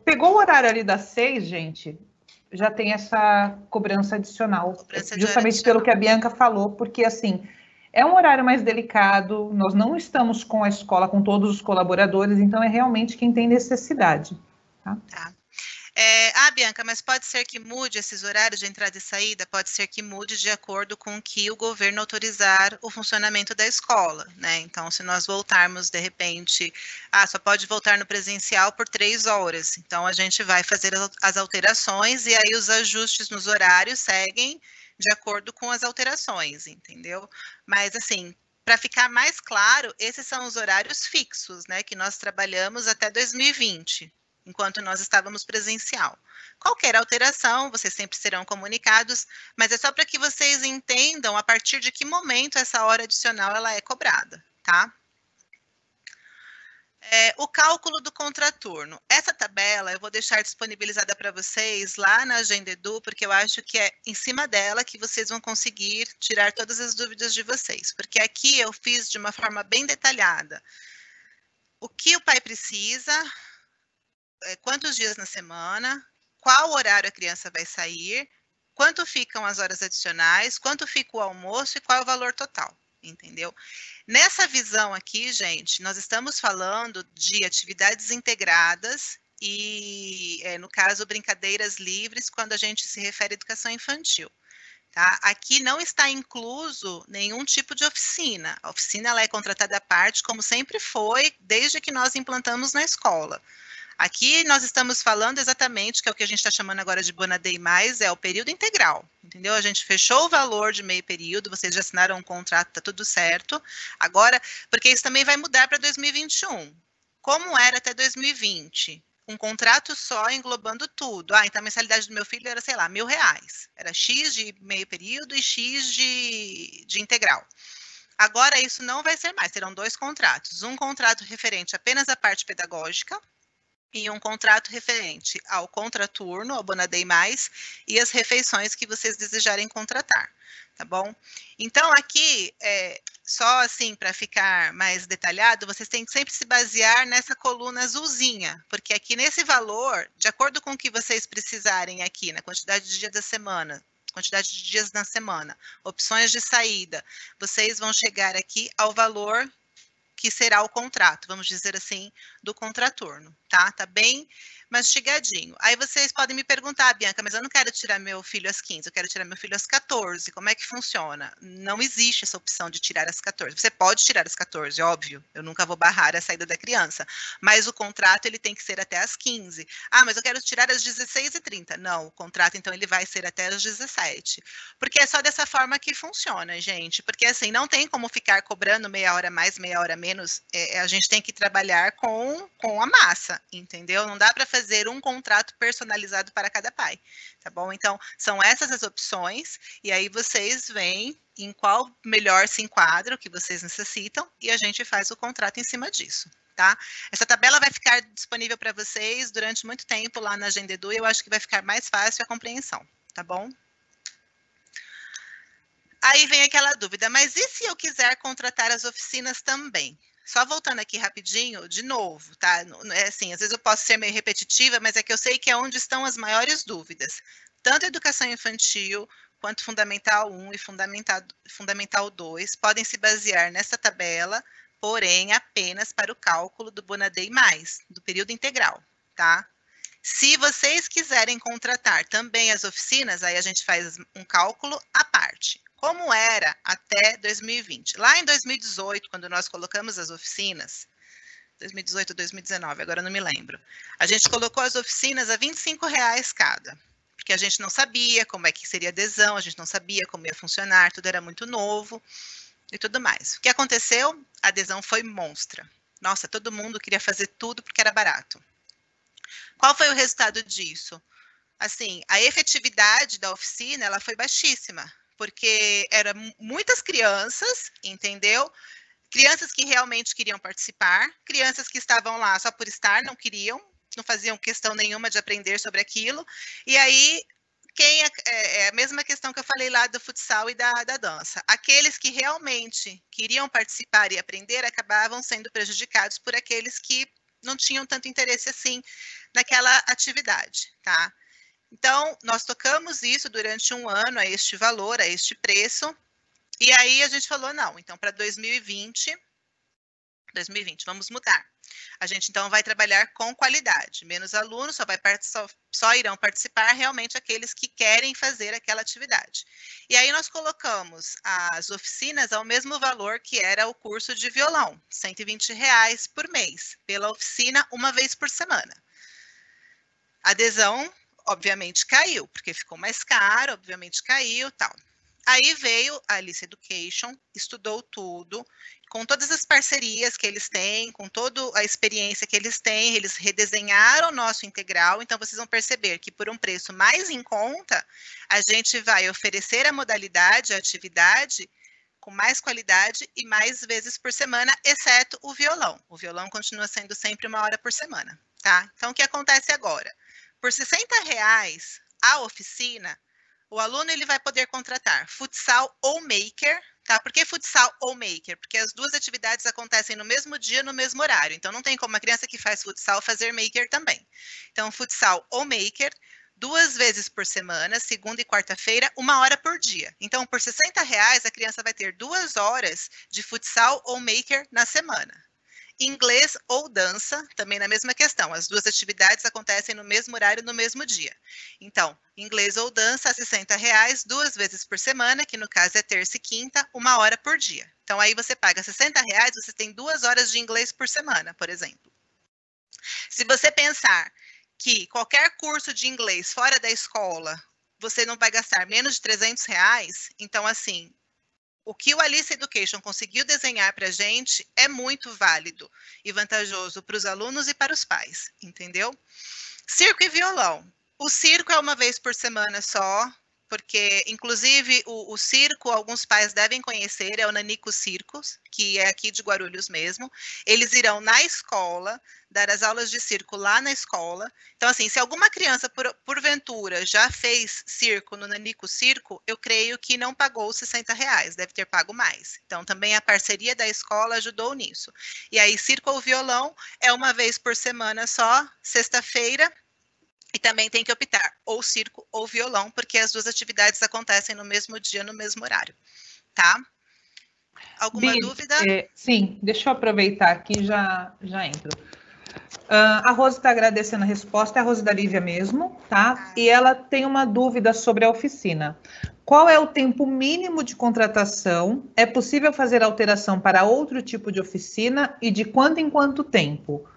pegou o horário ali das 6, gente, já tem essa cobrança adicional, justamente pelo que a Bianca falou, porque assim, é um horário mais delicado, nós não estamos com a escola, com todos os colaboradores, então é realmente quem tem necessidade. Tá. Bianca, mas pode ser que mude esses horários de entrada e saída? Pode ser que mude de acordo com que o governo autorizar o funcionamento da escola, né? Então, se nós voltarmos, de repente, só pode voltar no presencial por 3 horas. Então, a gente vai fazer as alterações e aí os ajustes nos horários seguem de acordo com as alterações, entendeu? Mas, assim, para ficar mais claro, esses são os horários fixos, né, que nós trabalhamos até 2020. Enquanto nós estávamos presencial. Qualquer alteração, vocês sempre serão comunicados, mas é só para que vocês entendam a partir de que momento essa hora adicional ela é cobrada, tá? O cálculo do contraturno. Essa tabela eu vou deixar disponibilizada para vocês lá na Agenda Edu, porque eu acho que é em cima dela que vocês vão conseguir tirar todas as dúvidas de vocês, porque aqui eu fiz de uma forma bem detalhada. O que o pai precisa, quantos dias na semana, qual horário a criança vai sair, quanto ficam as horas adicionais, quanto fica o almoço e qual é o valor total, entendeu? Nessa visão aqui, gente, nós estamos falando de atividades integradas e, no caso, brincadeiras livres, quando a gente se refere à educação infantil. Tá? Aqui não está incluso nenhum tipo de oficina. A oficina ela é contratada à parte, como sempre foi, desde que nós implantamos na escola. Aqui nós estamos falando exatamente, que é o que a gente está chamando agora de Bona Day+, é o período integral, entendeu? A gente fechou o valor de meio período, vocês já assinaram um contrato, está tudo certo. Agora, porque isso também vai mudar para 2021. Como era até 2020? Um contrato só englobando tudo. Então a mensalidade do meu filho era, sei lá, R$1.000. Era X de meio período e X de integral. Agora isso não vai ser mais, serão 2 contratos. Um contrato referente apenas à parte pedagógica, e um contrato referente ao contraturno, ao Bona Day+, e as refeições que vocês desejarem contratar, tá bom? Então, aqui, só assim, para ficar mais detalhado, vocês têm que sempre se basear nessa coluna azulzinha, porque aqui nesse valor, de acordo com o que vocês precisarem aqui, na quantidade de dias da semana, quantidade de dias na semana, opções de saída, vocês vão chegar aqui ao valor que será o contrato, vamos dizer assim, do contraturno, tá? Tá bem mastigadinho. Aí vocês podem me perguntar, Bianca, mas eu não quero tirar meu filho às 15, eu quero tirar meu filho às 14, como é que funciona? Não existe essa opção de tirar às 14. Você pode tirar às 14, óbvio, eu nunca vou barrar a saída da criança, mas o contrato ele tem que ser até às 15. Mas eu quero tirar às 16h30. Não, o contrato então ele vai ser até às 17. Porque é só dessa forma que funciona, gente, porque assim, não tem como ficar cobrando meia hora mais, meia hora menos, a gente tem que trabalhar com a massa, entendeu? Não dá para fazer um contrato personalizado para cada pai, tá bom? Então, são essas as opções, e aí vocês veem em qual melhor se enquadra o que vocês necessitam, e a gente faz o contrato em cima disso, tá? Essa tabela vai ficar disponível para vocês durante muito tempo lá na Agenda Edu, e eu acho que vai ficar mais fácil a compreensão, tá bom? Aí vem aquela dúvida, mas e se eu quiser contratar as oficinas também? só voltando aqui rapidinho, de novo, tá? É assim, às vezes eu posso ser meio repetitiva, mas é que eu sei que é onde estão as maiores dúvidas. Tanto educação infantil, quanto Fundamental 1 e Fundamental 2 podem se basear nessa tabela, porém apenas para o cálculo do Bonadei+, do período integral, tá? Se vocês quiserem contratar também as oficinas, aí a gente faz um cálculo à parte. Como era até 2020. Lá em 2018, quando nós colocamos as oficinas, 2018 ou 2019, agora não me lembro, a gente colocou as oficinas a R$25 cada, porque a gente não sabia como é que seria a adesão, a gente não sabia como ia funcionar, tudo era muito novo e tudo mais. O que aconteceu? A adesão foi monstra. Nossa, todo mundo queria fazer tudo porque era barato. Qual foi o resultado disso? Assim, a efetividade da oficina, ela foi baixíssima, porque eram muitas crianças, entendeu? Crianças que realmente queriam participar, crianças que estavam lá só por estar, não queriam, não faziam questão nenhuma de aprender sobre aquilo, e aí é a mesma questão que eu falei lá do futsal e da dança. Aqueles que realmente queriam participar e aprender acabavam sendo prejudicados por aqueles que não tinham tanto interesse assim naquela atividade, tá? Então, nós tocamos isso durante um ano, a este valor, a este preço, e aí a gente falou, não, então para 2020, vamos mudar. A gente, então, vai trabalhar com qualidade, menos alunos, só irão participar realmente aqueles que querem fazer aquela atividade. E aí nós colocamos as oficinas ao mesmo valor que era o curso de violão, R$120 por mês, pela oficina, uma vez por semana. A adesão, obviamente, caiu, porque ficou mais caro, obviamente caiu, tal. Aí veio a Alice Education, estudou tudo, com todas as parcerias que eles têm, com toda a experiência que eles têm, eles redesenharam o nosso integral, então vocês vão perceber que por um preço mais em conta, a gente vai oferecer a modalidade, a atividade, com mais qualidade e mais vezes por semana, exceto o violão. O violão continua sendo sempre 1 hora por semana, tá? Então, o que acontece agora? Por R$60 a oficina, o aluno ele vai poder contratar futsal ou maker, tá? Por que futsal ou maker? Porque as duas atividades acontecem no mesmo dia, no mesmo horário. Então, não tem como uma criança que faz futsal fazer maker também. Então, futsal ou maker, 2 vezes por semana, segunda e quarta-feira, 1 hora por dia. Então, por R$60, a criança vai ter 2 horas de futsal ou maker na semana. Inglês ou dança, também na mesma questão. As duas atividades acontecem no mesmo horário, no mesmo dia. Então, inglês ou dança, a R$60, 2 vezes por semana, que no caso é terça e quinta, 1 hora por dia. Então, aí você paga R$60, você tem 2 horas de inglês por semana, por exemplo. Se você pensar que qualquer curso de inglês fora da escola, você não vai gastar menos de R$300, então, assim, o que o Alice Education conseguiu desenhar para a gente é muito válido e vantajoso para os alunos e para os pais, entendeu? Circo e violão. O circo é 1 vez por semana só, porque, inclusive, o circo, alguns pais devem conhecer, é o Nanico Circos, que é aqui de Guarulhos mesmo. Eles irão na escola, dar as aulas de circo lá na escola. Então, assim, se alguma criança, porventura, já fez circo no Nanico Circo, eu creio que não pagou os R$60, deve ter pago mais. Então, também a parceria da escola ajudou nisso. E aí, circo ou violão é 1 vez por semana só, sexta-feira. E também tem que optar ou circo ou violão, porque as duas atividades acontecem no mesmo dia, no mesmo horário, tá? Alguma dúvida? Sim, deixa eu aproveitar aqui e já entro. A Rose está agradecendo a resposta, é a Rose da Lívia mesmo, tá? E ela tem uma dúvida sobre a oficina. Qual é o tempo mínimo de contratação? É possível fazer alteração para outro tipo de oficina e de quanto em quanto tempo?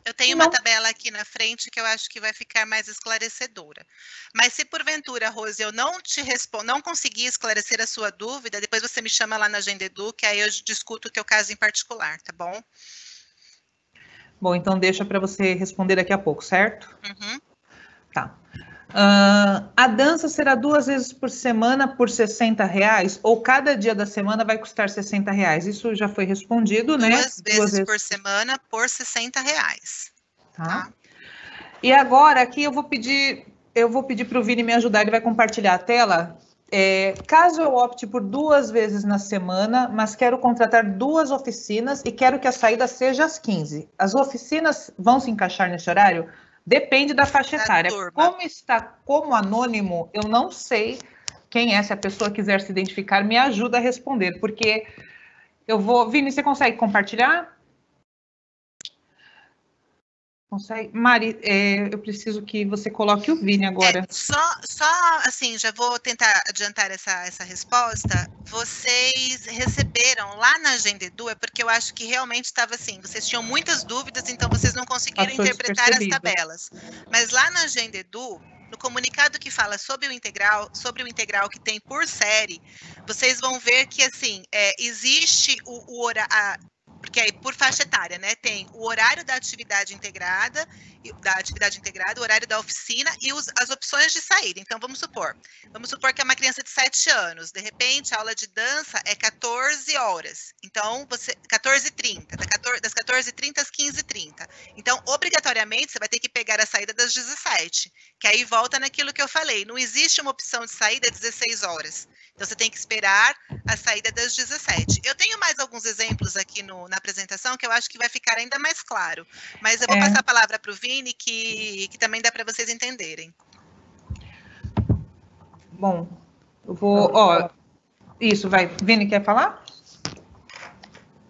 Eu tenho uma tabela aqui na frente que eu acho que vai ficar mais esclarecedora. Mas se porventura, Rose, eu não te respondo, não conseguir esclarecer a sua dúvida, depois você me chama lá na Agenda Edu, que aí eu discuto o teu caso em particular, tá bom? Bom, então deixa para você responder daqui a pouco, certo? Uhum. Tá. A dança será 2 vezes por semana por R$60 ou cada dia da semana vai custar R$60? Isso já foi respondido, né? 2 vezes por semana por R$60. Tá. E agora aqui eu vou pedir para o Vini me ajudar, ele vai compartilhar a tela. Caso eu opte por 2 vezes na semana, mas quero contratar 2 oficinas e quero que a saída seja às 15. As oficinas vão se encaixar nesse horário? Depende da faixa etária. Como está como anônimo, eu não sei quem é. Se a pessoa quiser se identificar, me ajuda a responder, porque eu vou... Vini, você consegue compartilhar? Consegue? Mari, eu preciso que você coloque o Vini agora. Só assim, já vou tentar adiantar essa resposta. Vocês receberam lá na Agenda Edu, é porque eu acho que realmente estava assim, vocês tinham muitas dúvidas, então vocês não conseguiram interpretar as tabelas. Mas lá na Agenda Edu, no comunicado que fala sobre o integral que tem por série, vocês vão ver que assim, existe o horário, porque aí por faixa etária, né? Tem o horário da atividade integrada, o horário da oficina e as opções de saída. Então, vamos supor que é uma criança de 7 anos. De repente, a aula de dança é 14 horas. Então, 14h30, das 14h30 às 15h30. Então, obrigatoriamente, você vai ter que pegar a saída das 17, que aí volta naquilo que eu falei. Não existe uma opção de saída às 16 horas. Então, você tem que esperar a saída das 17. Eu tenho mais alguns exemplos aqui na apresentação que eu acho que vai ficar ainda mais claro. Mas eu vou passar a palavra para o Vini, que também dá para vocês entenderem. Bom, eu vou... isso, vai. Vini, quer falar?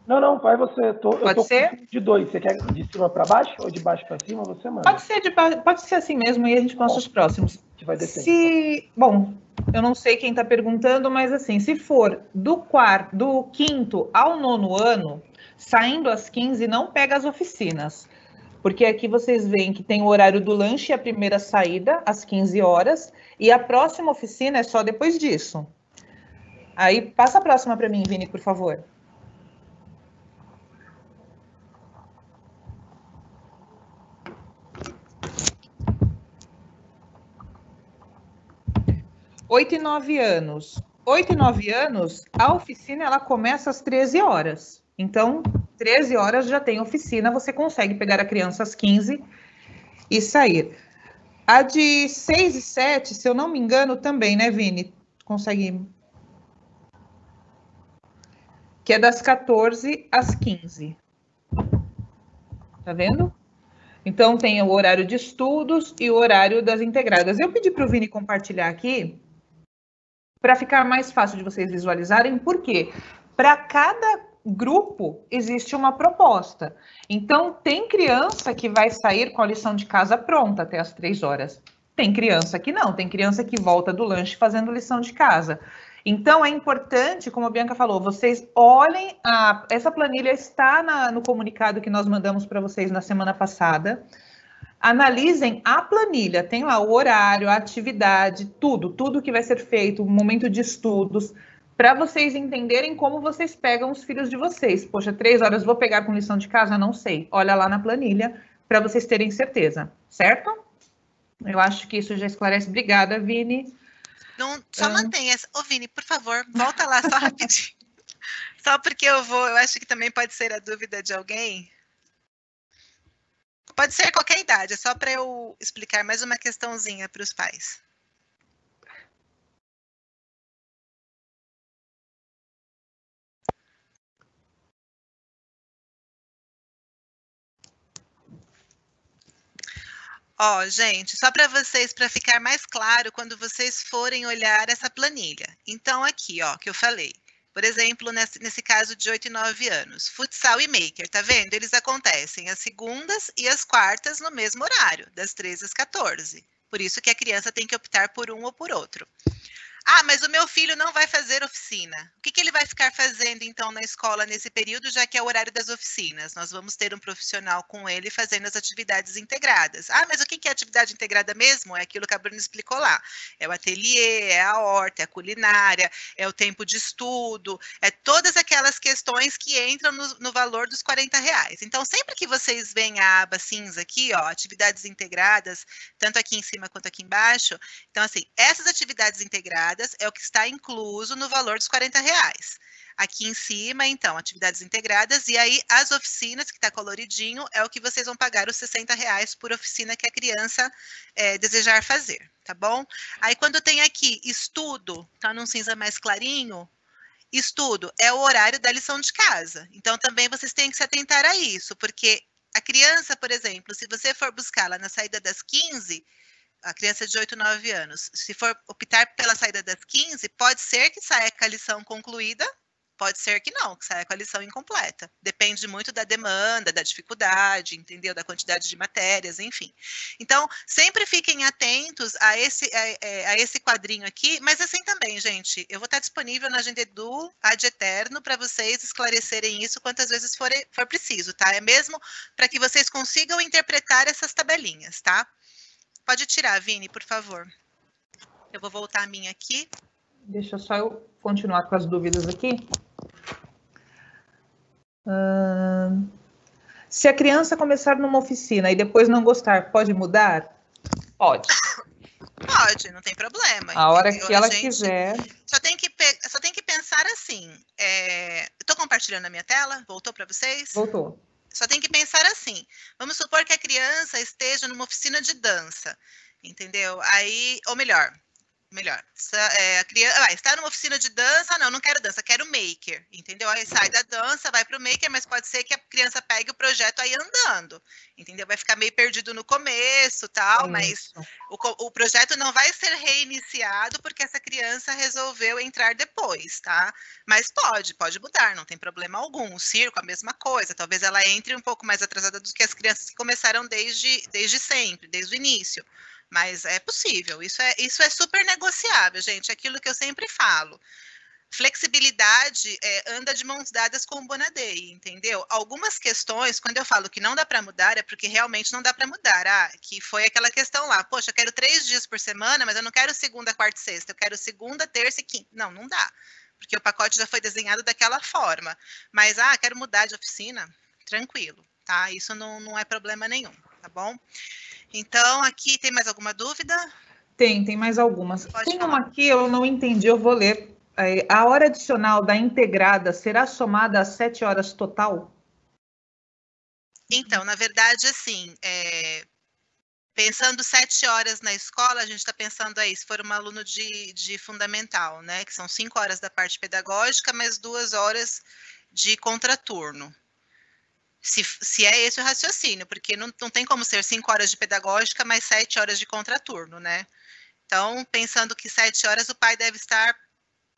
Não, vai você. Pode ser? De 2. Você quer de cima para baixo ou de baixo para cima? Você manda. Pode ser assim mesmo, e a gente passa os próximos. A gente vai descer. Bom, eu não sei quem está perguntando, mas assim, se for do 5º ao 9º ano, saindo às 15, não pega as oficinas. Porque aqui vocês veem que tem o horário do lanche e a primeira saída, às 15 horas, e a próxima oficina é só depois disso. Aí, passa a próxima para mim, Vini, por favor. Oito e 9 anos. 8 e 9 anos, a oficina ela começa às 13 horas. Então, 13 horas já tem oficina, você consegue pegar a criança às 15 e sair. A de 6 e 7, se eu não me engano, também, né, Vini? Consegue... Que é das 14 às 15. Tá vendo? Então, tem o horário de estudos e o horário das integradas. Eu pedi para o Vini compartilhar aqui, para ficar mais fácil de vocês visualizarem, porque para cada grupo existe uma proposta. Então, tem criança que vai sair com a lição de casa pronta até as 3 horas. Tem criança que não, tem criança que volta do lanche fazendo lição de casa. Então, é importante, como a Bianca falou, vocês olhem, essa planilha está no comunicado que nós mandamos para vocês na semana passada. Analisem a planilha, tem lá o horário, a atividade, tudo que vai ser feito, o momento de estudos, para vocês entenderem como vocês pegam os filhos de vocês. Poxa, 3 horas vou pegar com lição de casa? Não sei. Olha lá na planilha, para vocês terem certeza, certo? Eu acho que isso já esclarece. Obrigada, Vini. Só mantenha. Ô, Vini, por favor, volta lá só rapidinho. Só porque eu acho que também pode ser a dúvida de alguém. Pode ser qualquer idade, é só para eu explicar mais uma questãozinha para os pais. Ó, gente, só para vocês, para ficar mais claro, quando vocês forem olhar essa planilha. Então, aqui, ó, que eu falei. Por exemplo, nesse caso de 8 e 9 anos, futsal e maker, tá vendo? Eles acontecem às segundas e às quartas no mesmo horário, das 13 às 14. Por isso que a criança tem que optar por um ou por outro. Ah, mas o meu filho não vai fazer oficina. O que ele vai ficar fazendo, então, na escola nesse período, já que é o horário das oficinas? Nós vamos ter um profissional com ele fazendo as atividades integradas. Ah, mas o que é atividade integrada mesmo? É aquilo que a Bruna explicou lá. É o ateliê, é a horta, é a culinária, é o tempo de estudo, é todas aquelas questões que entram no valor dos R$40. Então, sempre que vocês veem a aba cinza aqui, ó, atividades integradas, tanto aqui em cima quanto aqui embaixo, então, assim, essas atividades integradas, integradas é o que está incluso no valor dos R$40. Aqui em cima, então, atividades integradas, e aí as oficinas, que está coloridinho, é o que vocês vão pagar os R$60 por oficina que a criança desejar fazer, tá bom? Aí quando tem aqui estudo, tá num cinza mais clarinho, estudo é o horário da lição de casa. Então também vocês têm que se atentar a isso, porque a criança, por exemplo, se você for buscá-la na saída das 15, a criança de 8, 9 anos, se for optar pela saída das 15, pode ser que saia com a lição concluída, pode ser que não, que saia com a lição incompleta. Depende muito da demanda, da dificuldade, entendeu? Da quantidade de matérias, enfim. Então, sempre fiquem atentos a esse quadrinho aqui, mas assim também, gente, eu vou estar disponível na Agenda Edu ad eterno para vocês esclarecerem isso quantas vezes for preciso, tá? É mesmo para que vocês consigam interpretar essas tabelinhas, tá? Pode tirar, Vini, por favor. Eu vou voltar a minha aqui. Deixa só eu continuar com as dúvidas aqui. Se a criança começar numa oficina e depois não gostar, pode mudar? Pode. Pode, não tem problema. A hora entendeu? que ela quiser. Só tem que pensar assim. Estou compartilhando a minha tela? Voltou para vocês? Voltou. Só tem que pensar assim. Vamos supor que a criança esteja numa oficina de dança, entendeu? Aí, ou melhor, a criança está numa oficina de dança, não quero dança, quero maker, entendeu? Aí sai da dança, vai para o maker, mas pode ser que a criança pegue o projeto aí andando, entendeu? Vai ficar meio perdido no começo, tal, mas o projeto não vai ser reiniciado porque essa criança resolveu entrar depois, tá? Mas pode mudar, não tem problema algum. O circo, a mesma coisa, talvez ela entre um pouco mais atrasada do que as crianças que começaram desde sempre, desde o início. Mas é possível, isso é super negociável, gente, aquilo que eu sempre falo. Flexibilidade anda de mãos dadas com o Bonadei, entendeu? Algumas questões, quando eu falo que não dá para mudar, é porque realmente não dá para mudar. Que foi aquela questão lá, poxa, eu quero 3 dias por semana, mas eu não quero segunda, quarta e sexta, eu quero segunda, terça e quinta. Não dá, porque o pacote já foi desenhado daquela forma. Mas, quero mudar de oficina, tranquilo, tá? Isso não é problema nenhum, tá bom? Então, aqui tem mais alguma dúvida? Tem mais algumas. Pode falar. Uma aqui, eu não entendi, eu vou ler. A hora adicional da integrada será somada às 7 horas total? Então, na verdade, assim, pensando 7 horas na escola, a gente está pensando aí, se for um aluno de fundamental, né? Que são 5 horas da parte pedagógica, mais 2 horas de contraturno. Se é esse o raciocínio, porque não tem como ser 5 horas de pedagógica mais 7 horas de contraturno, né? Então, pensando que 7 horas, o pai deve estar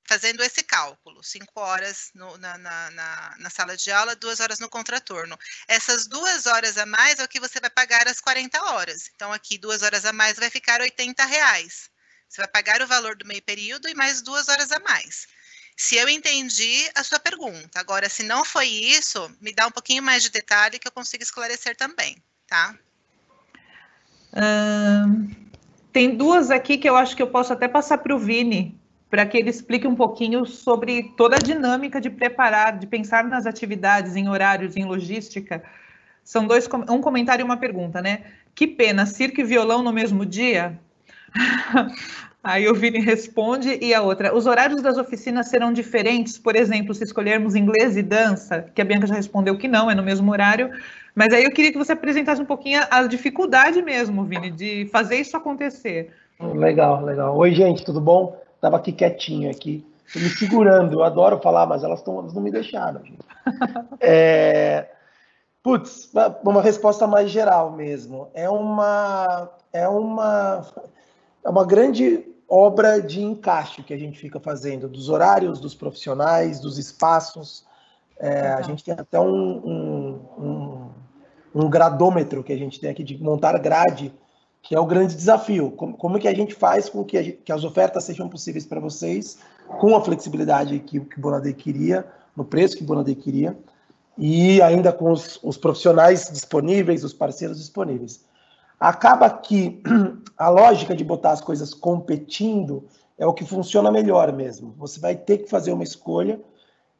fazendo esse cálculo, 5 horas na sala de aula, 2 horas no contraturno. Essas 2 horas a mais é o que você vai pagar às 40 horas. Então, aqui, 2 horas a mais vai ficar R$80. Você vai pagar o valor do meio período e mais 2 horas a mais. Se eu entendi a sua pergunta. Agora, se não foi isso, me dá um pouquinho mais de detalhe que eu consigo esclarecer também, tá? Tem 2 aqui que eu acho que eu posso até passar para o Vini, para que ele explique um pouquinho sobre toda a dinâmica de preparar, de pensar nas atividades, em horários, em logística. São 2, um comentário e uma pergunta, né? Que pena, circo e violão no mesmo dia? Aí o Vini responde, e a outra, os horários das oficinas serão diferentes, por exemplo, se escolhermos inglês e dança, que a Bianca já respondeu que não, é no mesmo horário, mas aí eu queria que você apresentasse um pouquinho a dificuldade mesmo, Vini, de fazer isso acontecer. Legal. Oi, gente, tudo bom? Tava aqui quietinho aqui, me segurando, eu adoro falar, mas elas não me deixaram, gente. Putz, uma resposta mais geral mesmo. É uma grande obra de encaixe que a gente fica fazendo, dos horários, dos profissionais, dos espaços. A gente tem até um gradômetro que a gente tem aqui de montar grade, que é o grande desafio. Como que a gente faz com que as ofertas sejam possíveis para vocês, com a flexibilidade que o Bonadei queria, no preço que o Bonadei queria, e ainda com os profissionais disponíveis, os parceiros disponíveis. Acaba que a lógica de botar as coisas competindo é o que funciona melhor mesmo. Você vai ter que fazer uma escolha.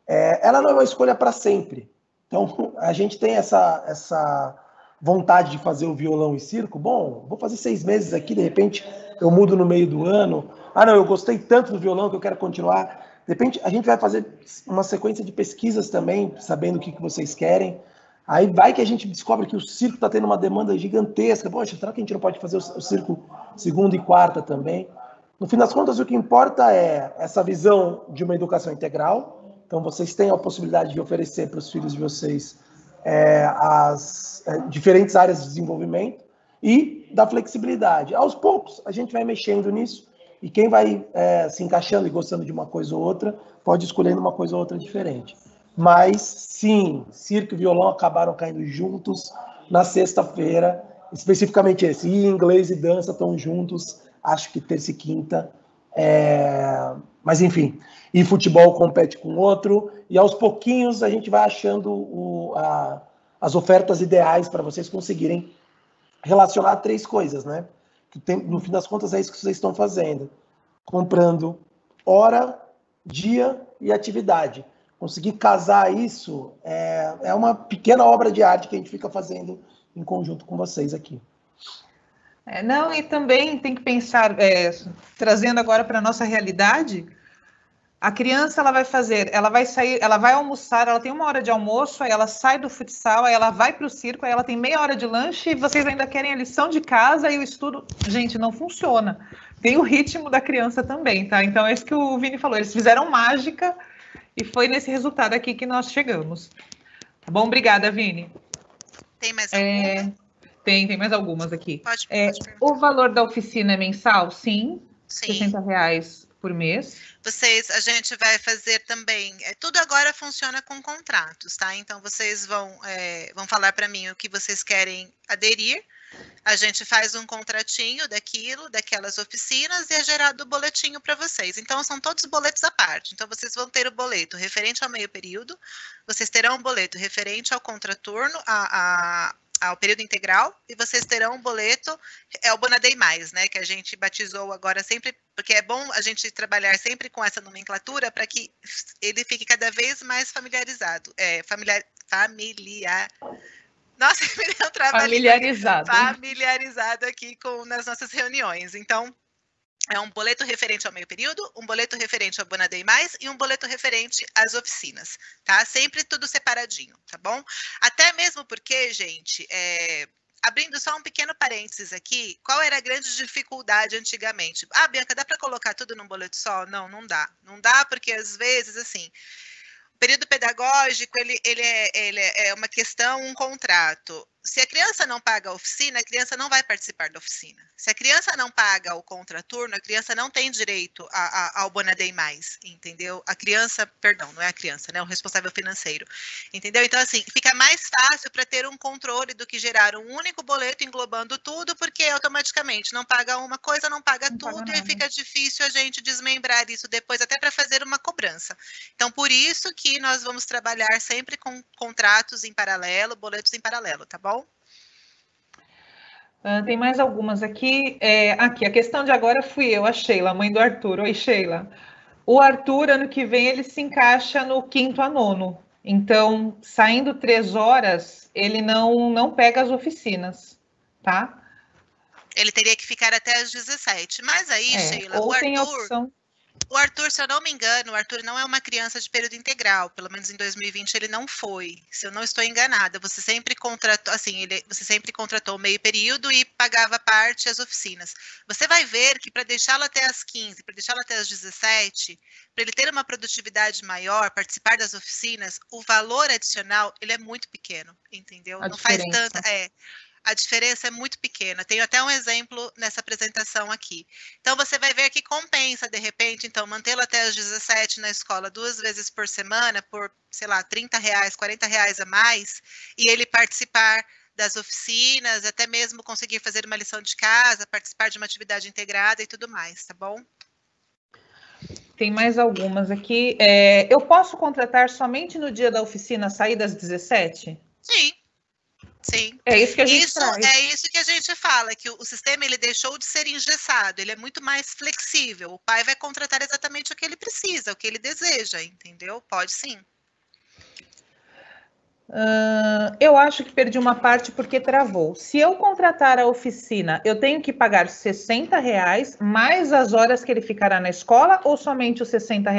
Ela não é uma escolha para sempre. Então, a gente tem essa vontade de fazer o violão e circo. Bom, vou fazer 6 meses aqui, de repente eu mudo no meio do ano. ah, não, eu gostei tanto do violão que eu quero continuar. De repente, a gente vai fazer uma sequência de pesquisas também, sabendo o que vocês querem. Aí vai que a gente descobre que o circo está tendo uma demanda gigantesca. Poxa, será que a gente não pode fazer o circo segunda e quarta também? No fim das contas, o que importa é essa visão de uma educação integral. Então, vocês têm a possibilidade de oferecer para os filhos de vocês as diferentes áreas de desenvolvimento e da flexibilidade. Aos poucos, a gente vai mexendo nisso e quem vai se encaixando e gostando de uma coisa ou outra pode escolher uma coisa ou outra diferente. Mas, sim, circo e violão acabaram caindo juntos na sexta-feira, especificamente esse. E inglês e dança estão juntos, acho que terça e quinta. Mas, enfim, e futebol compete com outro, e aos pouquinhos a gente vai achando as ofertas ideais para vocês conseguirem relacionar 3 coisas, né? Que no fim das contas é isso que vocês estão fazendo. Comprando hora, dia e atividade. Conseguir casar isso é uma pequena obra de arte que a gente fica fazendo em conjunto com vocês aqui. Não, e também tem que pensar, trazendo agora para a nossa realidade, a criança ela vai sair, ela vai almoçar, ela tem 1 hora de almoço, aí ela sai do futsal, aí ela vai para o circo, aí ela tem meia hora de lanche e vocês ainda querem a lição de casa e o estudo. Gente, não funciona. Tem o ritmo da criança também, tá? Então é isso que o Vini falou, eles fizeram mágica e foi nesse resultado aqui que nós chegamos. Tá bom? Obrigada, Vini. Tem mais alguma? Tem mais algumas aqui. Pode o valor da oficina é mensal? Sim. Sim. R$60 por mês. A gente vai fazer também, tudo agora funciona com contratos, tá? Então, vocês vão falar para mim o que vocês querem aderir, a gente faz um contratinho daquelas oficinas e é gerado o boletinho para vocês. Então, são todos boletos à parte. Então, vocês vão ter o boleto referente ao meio período, vocês terão um boleto referente ao contraturno, ao período integral, e vocês terão um boleto, o Bonadei Mais, né, que a gente batizou agora sempre, porque é bom a gente trabalhar sempre com essa nomenclatura para que ele fique cada vez mais familiarizado. Nossa, me deu um trabalho. Familiarizado aqui nas nossas reuniões. Então, é um boleto referente ao meio período, um boleto referente ao Bonadei Mais e um boleto referente às oficinas, tá? Sempre tudo separadinho, tá bom? Até mesmo porque, gente, abrindo só um pequeno parênteses aqui, qual era a grande dificuldade antigamente? Ah, Bianca, dá para colocar tudo num boleto só? Não, não dá. Não dá porque, às vezes, assim, o período pedagógico, ele é uma questão, um contrato. Se a criança não paga a oficina, a criança não vai participar da oficina. Se a criança não paga o contraturno, a criança não tem direito ao Bonadei Mais, entendeu? A criança, perdão, não é a criança, né? O responsável financeiro, entendeu? Então, assim, fica mais fácil para ter um controle do que gerar um único boleto englobando tudo, porque automaticamente não paga uma coisa, não paga tudo, e aí fica difícil a gente desmembrar isso depois, até para fazer uma cobrança. Então, por isso que nós vamos trabalhar sempre com contratos em paralelo, boletos em paralelo, tá bom? Tem mais algumas aqui. Aqui, a questão de agora fui eu, a Sheila, mãe do Arthur. Oi, Sheila. O Arthur, ano que vem, ele se encaixa no 5º a 9º. Então, saindo 3 horas, ele não pega as oficinas, tá? Ele teria que ficar até às 17. Mas aí, Sheila, ou tem a opção... O Arthur, se eu não me engano, o Arthur não é uma criança de período integral, pelo menos em 2020 ele não foi, se eu não estou enganada. Você sempre contratou meio período e pagava parte as oficinas. Você vai ver que para deixá-lo até às 15, para deixá-lo até às 17, para ele ter uma produtividade maior, participar das oficinas, o valor adicional, ele é muito pequeno, entendeu? Não faz tanta... A diferença é muito pequena. Tenho até um exemplo nessa apresentação aqui. Então, você vai ver que compensa, de repente, então, mantê-lo até as 17 na escola 2 vezes por semana, por, sei lá, R$30, R$40 a mais, e ele participar das oficinas, até mesmo conseguir fazer uma lição de casa, participar de uma atividade integrada e tudo mais, tá bom? Tem mais algumas aqui. Eu posso contratar somente no dia da oficina, sair das 17? Sim. Sim. É isso que a gente faz. É isso que a gente fala, que o sistema ele deixou de ser engessado, ele é muito mais flexível. O pai vai contratar exatamente o que ele precisa, o que ele deseja, entendeu? Pode sim. Eu acho que perdi uma parte porque travou. Se eu contratar a oficina, eu tenho que pagar R$ 60 mais as horas que ele ficará na escola ou somente os R$ 60?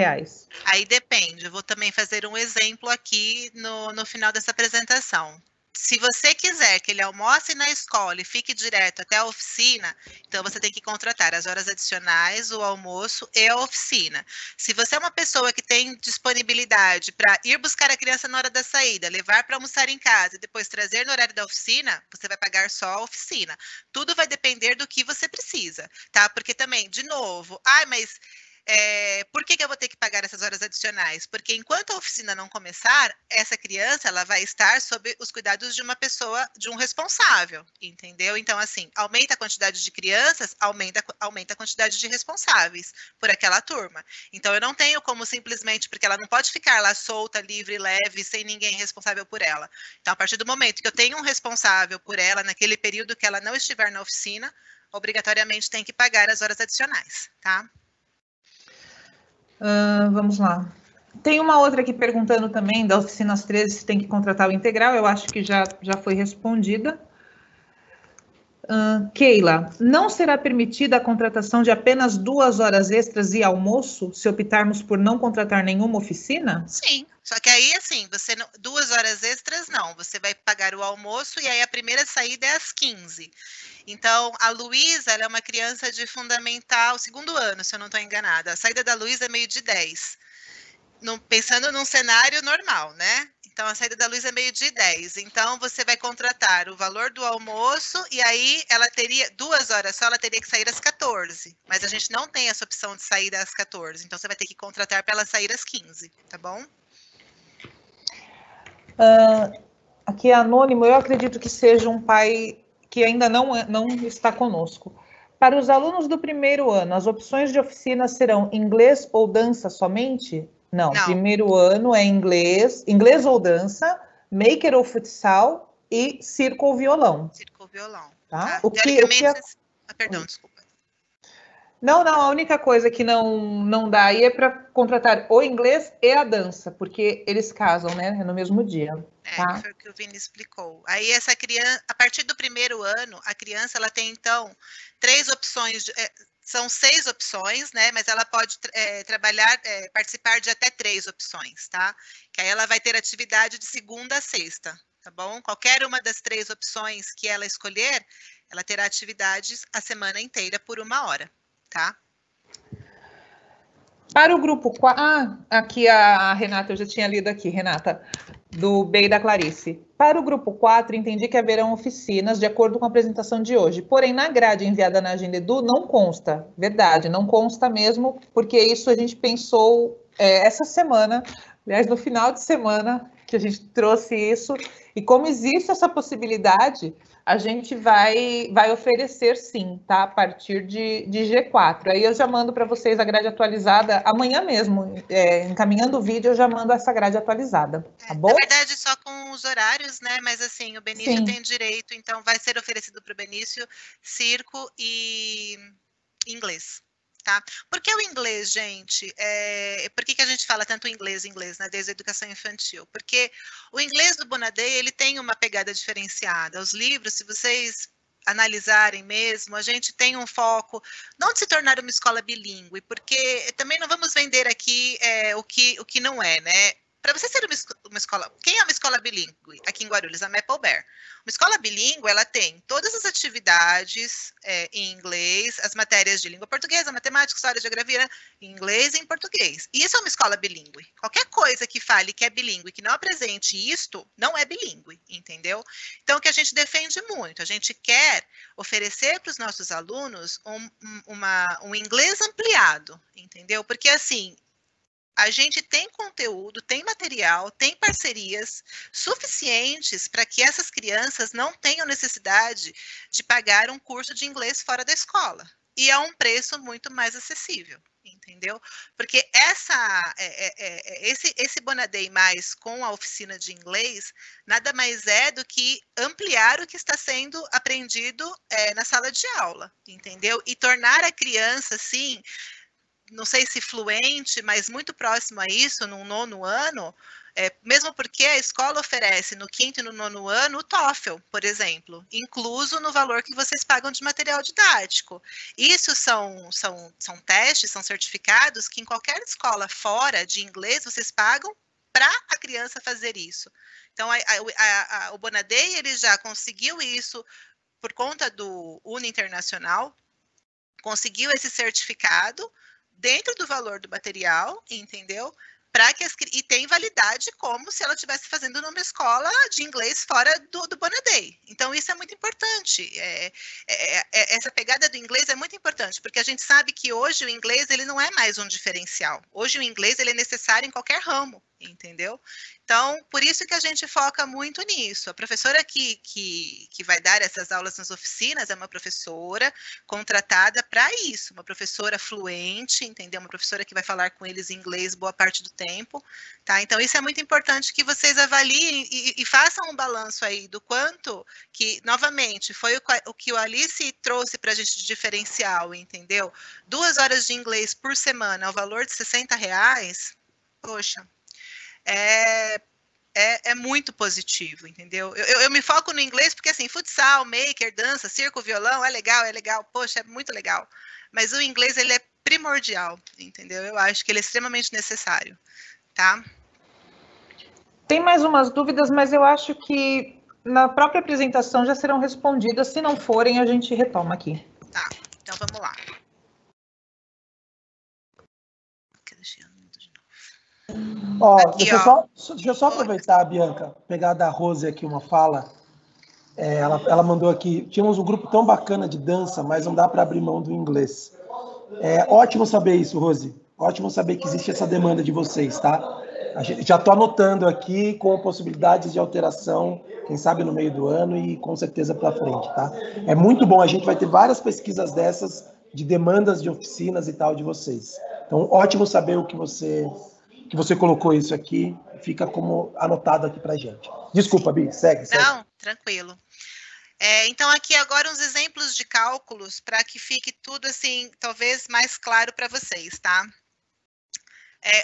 Aí depende, eu vou também fazer um exemplo aqui no final dessa apresentação. Se você quiser que ele almoce na escola e fique direto até a oficina, então você tem que contratar as horas adicionais, o almoço e a oficina. Se você é uma pessoa que tem disponibilidade para ir buscar a criança na hora da saída, levar para almoçar em casa e depois trazer no horário da oficina, você vai pagar só a oficina. Tudo vai depender do que você precisa, tá? Porque também, de novo, mas por que eu vou ter que pagar essas horas adicionais? Porque enquanto a oficina não começar, essa criança ela vai estar sob os cuidados de uma pessoa, de um responsável, entendeu? Então, assim, aumenta a quantidade de crianças, aumenta a quantidade de responsáveis por aquela turma. Então, eu não tenho como simplesmente, porque ela não pode ficar lá solta, livre, leve, sem ninguém responsável por ela. Então, a partir do momento que eu tenho um responsável por ela, naquele período que ela não estiver na oficina, obrigatoriamente tem que pagar as horas adicionais, tá? Vamos lá. Tem uma outra aqui perguntando também, da oficinas 13, se tem que contratar o integral. Eu acho que já foi respondida. Keila, não será permitida a contratação de apenas 2 horas extras e almoço, se optarmos por não contratar nenhuma oficina? Sim, só que aí, assim, 2 horas extras não, você vai pagar o almoço e aí a primeira saída é às 15. Então, a Luísa, ela é uma criança de fundamental, segundo ano, se eu não estou enganada. A saída da Luísa é meio de 10. Pensando num cenário normal, né? Então, a saída da Luísa é meio de 10. Então, você vai contratar o valor do almoço e aí ela teria 2 horas só, ela teria que sair às 14. Mas a gente não tem essa opção de sair às 14. Então, você vai ter que contratar para ela sair às 15, tá bom? Aqui é anônimo, eu acredito que seja um pai que ainda não está conosco. Para os alunos do primeiro ano, as opções de oficina serão inglês ou dança somente? Não. Primeiro ano é inglês ou dança, maker ou futsal e circo ou violão. Circo ou violão. Tá? Perdão, desculpa. Não, a única coisa que não dá aí é para contratar o inglês e a dança, porque eles casam, né, no mesmo dia. Tá? Foi o que o Vini explicou. Aí essa criança, a partir do primeiro ano, a criança ela tem então 3 opções, são 6 opções, né? Mas ela pode participar de até 3 opções, tá? Que aí ela vai ter atividade de segunda a sexta, tá bom? Qualquer uma das 3 opções que ela escolher, ela terá atividades a semana inteira por 1 hora, tá? Para o grupo 4, aqui a Renata, eu já tinha lido aqui, Renata, do B e da Clarice. Para o grupo 4, entendi que haverão oficinas de acordo com a apresentação de hoje. Porém, na grade enviada na Agenda Edu, não consta. Verdade, não consta mesmo, porque isso a gente pensou essa semana, aliás, no final de semana, que a gente trouxe isso. E como existe essa possibilidade, a gente vai oferecer sim, tá? A partir de G4. Aí eu já mando para vocês a grade atualizada amanhã mesmo. Encaminhando o vídeo, eu já mando essa grade atualizada, tá bom? Na verdade, só com os horários, né? Mas assim, o Benício tem direito, então vai ser oferecido para o Benício circo e inglês. Tá? Por que o inglês, gente? Por que a gente fala tanto inglês, né? Desde a educação infantil? Porque o inglês do Bonadei, ele tem uma pegada diferenciada. Os livros, se vocês analisarem mesmo, a gente tem um foco não de se tornar uma escola bilíngue, porque também não vamos vender aqui o que não é, né? Para você ser uma escola... Quem é uma escola bilíngue aqui em Guarulhos? A Maple Bear. Uma escola bilíngue, ela tem todas as atividades em inglês, as matérias de língua portuguesa, matemática, história, geografia, em inglês e em português. E isso é uma escola bilíngue. Qualquer coisa que fale que é bilíngue, que não apresente isto, não é bilíngue, entendeu? Então, o que a gente defende muito, a gente quer oferecer para os nossos alunos um inglês ampliado, entendeu? Porque, assim, a gente tem conteúdo, tem material, tem parcerias suficientes para que essas crianças não tenham necessidade de pagar um curso de inglês fora da escola. E a um preço muito mais acessível, entendeu? Porque esse Bonadei mais com a oficina de inglês nada mais é do que ampliar o que está sendo aprendido na sala de aula, entendeu? E tornar a criança, assim, não sei se fluente, mas muito próximo a isso, no 9º ano, mesmo porque a escola oferece no 5º e no 9º ano o TOEFL, por exemplo, incluso no valor que vocês pagam de material didático. Isso são testes, são certificados que em qualquer escola fora de inglês vocês pagam para a criança fazer isso. Então, o Bonaday, ele já conseguiu isso por conta do Uni Internacional, conseguiu esse certificado dentro do valor do material, entendeu? E tem validade como se ela estivesse fazendo numa escola de inglês fora do Bonaday. Então, isso é muito importante. Essa pegada do inglês é muito importante, porque a gente sabe que hoje o inglês ele não é mais um diferencial. Hoje o inglês ele é necessário em qualquer ramo, entendeu? Então, por isso que a gente foca muito nisso. A professora que vai dar essas aulas nas oficinas é uma professora contratada para isso, uma professora fluente, entendeu? Uma professora que vai falar com eles em inglês boa parte do tempo, tá? Então, isso é muito importante que vocês avaliem e façam um balanço aí do quanto que, novamente, foi o que o Alice trouxe para a gente de diferencial, entendeu? 2 horas de inglês por semana, ao valor de R$60, poxa, é muito positivo, entendeu? Eu me foco no inglês porque, assim, futsal, maker, dança, circo, violão, é legal, poxa, é muito legal. Mas o inglês, ele é primordial, entendeu? Eu acho que ele é extremamente necessário, tá? Tem mais umas dúvidas, mas eu acho que na própria apresentação já serão respondidas. Se não forem, a gente retoma aqui. Tá, então vamos lá. Aqui, deixa eu só aproveitar, Bianca, pegar da Rose aqui uma fala. Ela mandou aqui, tínhamos um grupo tão bacana de dança, mas não dá para abrir mão do inglês. Ótimo saber isso, Rose. Ótimo saber que existe essa demanda de vocês, tá? Já estou anotando aqui com possibilidades de alteração, quem sabe no meio do ano e com certeza para frente, tá? É muito bom, a gente vai ter várias pesquisas dessas de demandas de oficinas e tal de vocês. Então, ótimo saber o que você colocou isso aqui, fica como anotado aqui pra gente. Desculpa, Bi, segue. Não, tranquilo. Então, aqui agora uns exemplos de cálculos para que fique tudo assim, talvez mais claro para vocês, tá?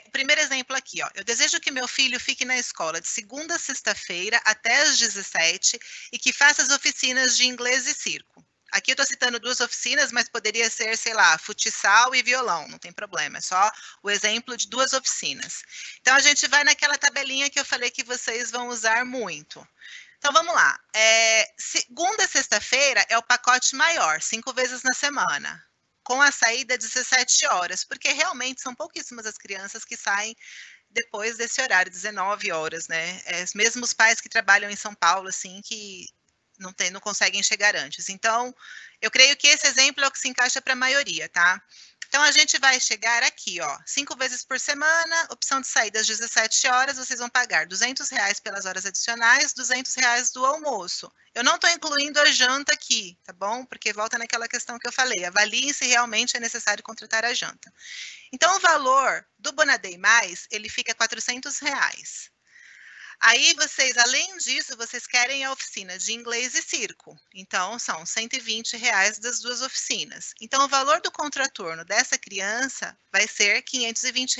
O primeiro exemplo aqui, ó. Eu desejo que meu filho fique na escola de segunda a sexta-feira até às 17 e que faça as oficinas de inglês e circo. Aqui eu estou citando 2 oficinas, mas poderia ser, sei lá, futsal e violão, não tem problema, é só o exemplo de 2 oficinas. Então, a gente vai naquela tabelinha que eu falei que vocês vão usar muito. Então, vamos lá. Segunda a sexta-feira é o pacote maior, 5 vezes na semana, com a saída 17 horas, porque realmente são pouquíssimas as crianças que saem depois desse horário, 19 horas, né? Mesmo os pais que trabalham em São Paulo, assim, que não conseguem chegar antes. Então, eu creio que esse exemplo é o que se encaixa para a maioria, tá? Então, a gente vai chegar aqui, ó, 5 vezes por semana, opção de saída às 17 horas, vocês vão pagar R$200 pelas horas adicionais, R$200 do almoço. Eu não estou incluindo a janta aqui, tá bom? Porque volta naquela questão que eu falei, avaliem se realmente é necessário contratar a janta. Então, o valor do Bonaday Mais, ele fica R$400. Aí, vocês, além disso, vocês querem a oficina de inglês e circo. Então, são R$120 das 2 oficinas. Então, o valor do contraturno dessa criança vai ser R$520.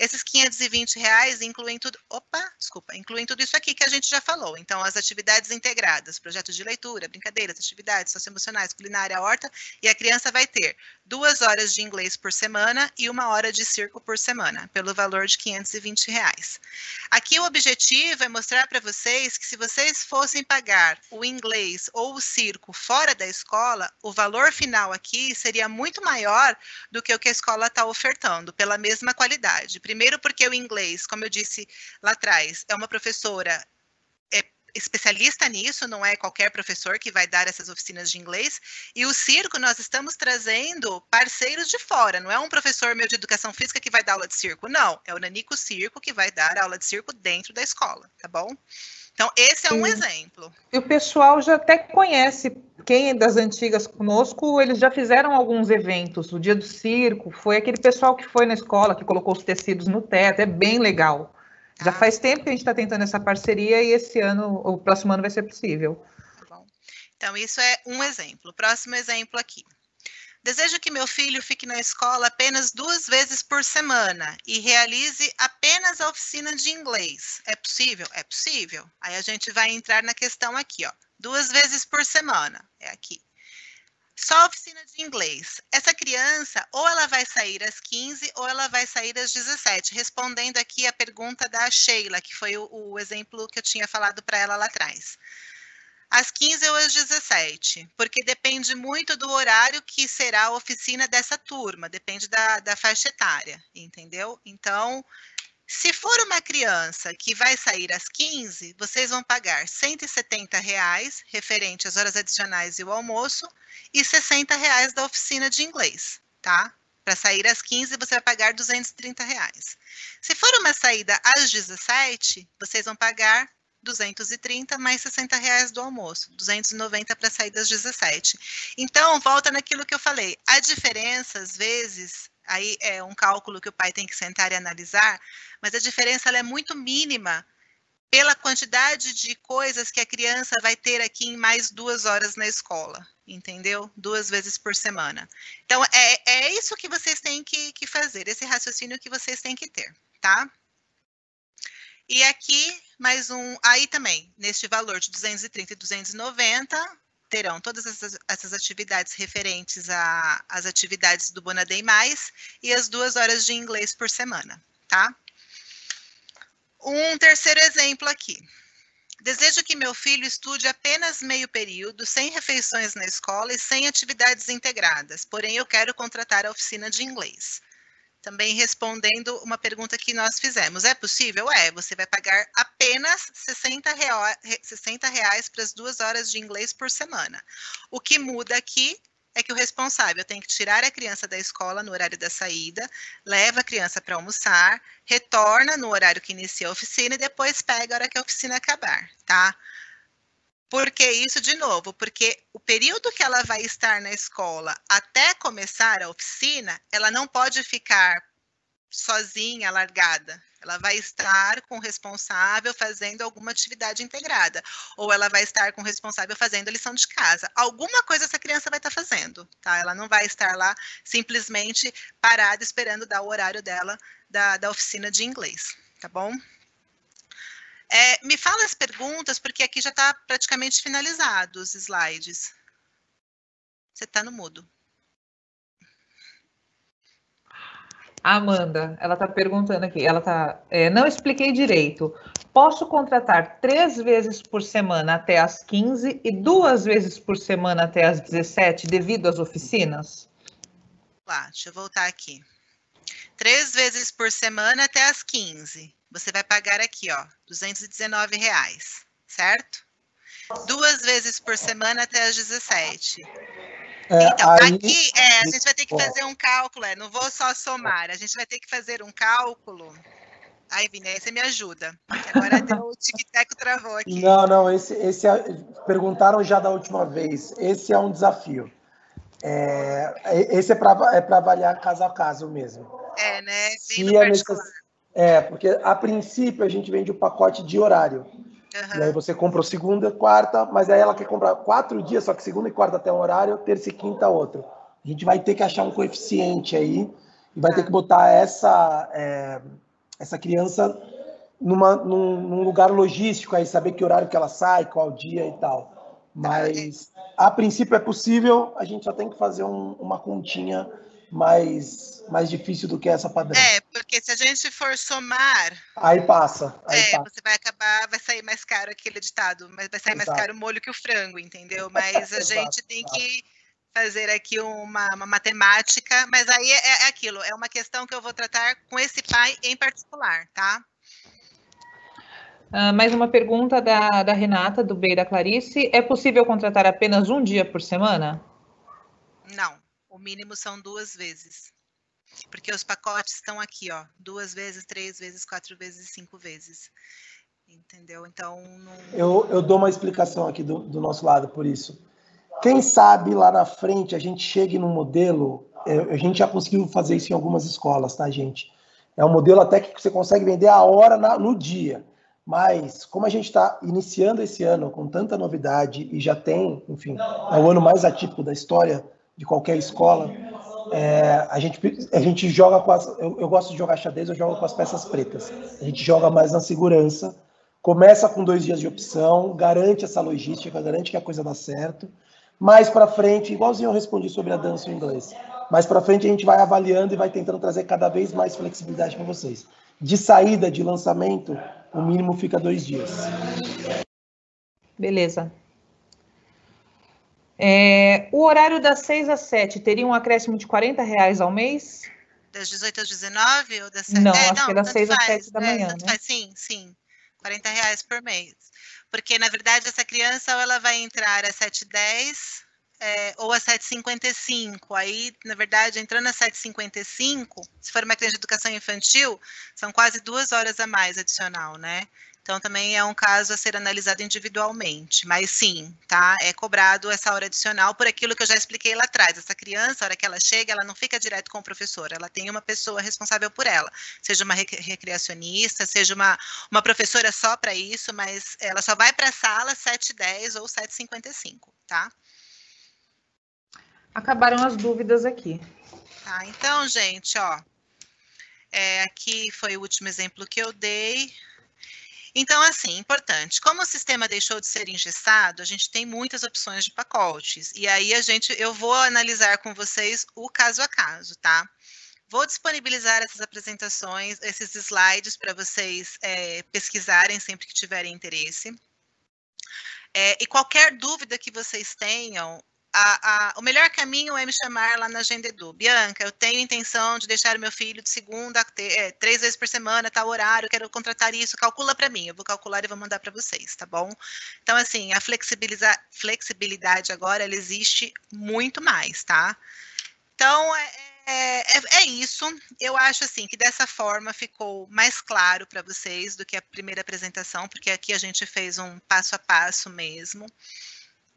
Esses R$520 incluem tudo... incluem tudo isso aqui que a gente já falou. Então, as atividades integradas, projetos de leitura, brincadeiras, atividades socioemocionais, culinária, horta, e a criança vai ter 2 horas de inglês por semana e 1 hora de circo por semana, pelo valor de R$520. Aqui o objetivo é mostrar para vocês que se vocês fossem pagar o inglês ou o circo fora da escola, o valor final aqui seria muito maior do que o que a escola está ofertando, pela mesma qualidade. Primeiro porque o inglês, como eu disse lá atrás, é uma professora especialista nisso, não é qualquer professor que vai dar essas oficinas de inglês, e o circo nós estamos trazendo parceiros de fora, não é um professor meu de educação física que vai dar aula de circo, não, é o Nanico Circo que vai dar aula de circo dentro da escola, tá bom? Então, esse é um exemplo. E o pessoal já até conhece, quem é das antigas conosco, eles já fizeram alguns eventos, o dia do circo, foi aquele pessoal que foi na escola, que colocou os tecidos no teto, é bem legal. Já faz tempo que a gente está tentando essa parceria e esse ano, o próximo ano vai ser possível. Tá bom. Então, isso é um exemplo. O próximo exemplo aqui. Desejo que meu filho fique na escola apenas 2 vezes por semana e realize apenas a oficina de inglês. É possível? É possível. Aí a gente vai entrar na questão aqui, ó. 2 vezes por semana. É aqui. Só a oficina de inglês. Essa criança, ou ela vai sair às 15 ou ela vai sair às 17. Respondendo aqui a pergunta da Sheila, que foi o exemplo que eu tinha falado para ela lá atrás. Às 15 ou às 17, porque depende muito do horário que será a oficina dessa turma, depende da faixa etária, entendeu? Então, se for uma criança que vai sair às 15, vocês vão pagar R$ 170, referente às horas adicionais e o almoço, e R$ 60 da oficina de inglês, tá? Para sair às 15, você vai pagar R$ 230. Se for uma saída às 17, vocês vão pagar 230 mais R$ 60 do almoço, 290 para sair das 17. Então, volta naquilo que eu falei. A diferença, às vezes, aí é um cálculo que o pai tem que sentar e analisar, mas a diferença ela é muito mínima pela quantidade de coisas que a criança vai ter aqui em mais 2 horas na escola, entendeu? 2 vezes por semana. Então, é isso que vocês têm que fazer, esse raciocínio que vocês têm que ter, tá? E aqui, mais um, aí também, neste valor de 230 e 290, terão todas essas atividades referentes às atividades do Bonaday Mais e as 2 horas de inglês por semana, tá? Um terceiro exemplo aqui. Desejo que meu filho estude apenas meio período, sem refeições na escola e sem atividades integradas, porém eu quero contratar a oficina de inglês. Também respondendo uma pergunta que nós fizemos. É possível? É, você vai pagar apenas R$ 60 para as 2 horas de inglês por semana. O que muda aqui é que o responsável tem que tirar a criança da escola no horário da saída, leva a criança para almoçar, retorna no horário que inicia a oficina e depois pega a hora que a oficina acabar, tá? Por que isso, de novo? Porque o período que ela vai estar na escola até começar a oficina, ela não pode ficar sozinha, largada. Ela vai estar com o responsável fazendo alguma atividade integrada. Ou ela vai estar com o responsável fazendo a lição de casa. Alguma coisa essa criança vai estar fazendo, tá? Ela não vai estar lá simplesmente parada esperando dar o horário dela da oficina de inglês, tá bom? Me fala as perguntas, porque aqui já está praticamente finalizado os slides. Você está no mudo. Amanda, ela está perguntando aqui, não expliquei direito. Posso contratar 3 vezes por semana até às 15 e 2 vezes por semana até às 17, devido às oficinas? Lá, deixa eu voltar aqui. 3 vezes por semana até às 15. Você vai pagar aqui, ó, R$ 219, certo? 2 vezes por semana até às 17. Então, aqui, a gente vai ter que fazer um cálculo, não vou só somar, a gente vai ter que fazer um cálculo. Aí, Vini, aí você me ajuda, porque agora deu o tic-tac travou aqui. Não, perguntaram já da última vez, esse é um desafio. Esse é para avaliar caso a caso mesmo. Né? Bem no particular. Porque a princípio a gente vende o pacote de horário. Uhum. E aí você compra o segunda, quarta, mas aí ela quer comprar 4 dias, só que segunda e quarta tem um horário, terça e quinta outro. A gente vai ter que achar um coeficiente aí e vai ter que botar essa criança num lugar logístico aí, saber que horário que ela sai, qual dia e tal. Mas a princípio é possível, a gente só tem que fazer uma continha mais difícil do que essa padrão. Porque se a gente for somar... Aí passa. Você vai acabar, vai sair mais caro aquele ditado, mas vai sair mais caro o molho que o frango, entendeu? Mas a gente tem que fazer aqui uma matemática, mas aí é aquilo, é uma questão que eu vou tratar com esse pai em particular, tá? Mais uma pergunta da Renata, do B e da Clarice. É possível contratar apenas um dia por semana? Não, o mínimo são 2 vezes. Porque os pacotes estão aqui, ó, 2 vezes, 3 vezes, 4 vezes, 5 vezes. Entendeu? Então, eu dou uma explicação aqui do nosso lado por isso. Quem sabe lá na frente a gente chegue num modelo, a gente já conseguiu fazer isso em algumas escolas, tá, gente? É um modelo até que você consegue vender a hora no dia. Mas, como a gente está iniciando esse ano com tanta novidade e já tem, enfim, é o ano mais atípico da história de qualquer escola, a gente joga com eu gosto de jogar xadrez, eu jogo com as peças pretas. A gente joga mais na segurança, começa com 2 dias de opção, garante essa logística, garante que a coisa dá certo. Mais para frente, igualzinho eu respondi sobre a dança em inglês, mais para frente a gente vai avaliando e vai tentando trazer cada vez mais flexibilidade para vocês. De saída, de lançamento, o mínimo fica 2 dias. Beleza. O horário das 6 às 7 teria um acréscimo de R$40 ao mês? Das 18 às 19 ou das 7? Não, acho que é das 6 às 7 da manhã, né? Faz, sim. R$40 por mês. Porque, na verdade, essa criança ou ela vai entrar às 7h10 ou às 7h55. Aí, na verdade, entrando às 7h55, se for uma criança de educação infantil, são quase 2 horas a mais adicional, né? Então, também é um caso a ser analisado individualmente. Mas, sim, tá? É cobrado essa hora adicional por aquilo que eu já expliquei lá atrás. Essa criança, a hora que ela chega, ela não fica direto com o professor. Ela tem uma pessoa responsável por ela. Seja uma recreacionista, seja uma professora só para isso, mas ela só vai para a sala às 7h10 ou 7h55, tá? Acabaram as dúvidas aqui. Tá, então, gente, ó. Aqui foi o último exemplo que eu dei. Então, assim, importante, como o sistema deixou de ser engessado, a gente tem muitas opções de pacotes, e aí eu vou analisar com vocês o caso a caso, tá? Vou disponibilizar essas apresentações, esses slides para vocês pesquisarem sempre que tiverem interesse. E qualquer dúvida que vocês tenham, o melhor caminho é me chamar lá na Agenda Edu. Bianca, eu tenho intenção de deixar meu filho de segunda, 3 vezes por semana, tal horário, quero contratar isso, calcula para mim, eu vou calcular e vou mandar para vocês, tá bom? Então, assim, a flexibilidade agora, ela existe muito mais, tá? Então, é isso. Eu acho, assim, que dessa forma ficou mais claro para vocês do que a primeira apresentação, porque aqui a gente fez um passo a passo mesmo.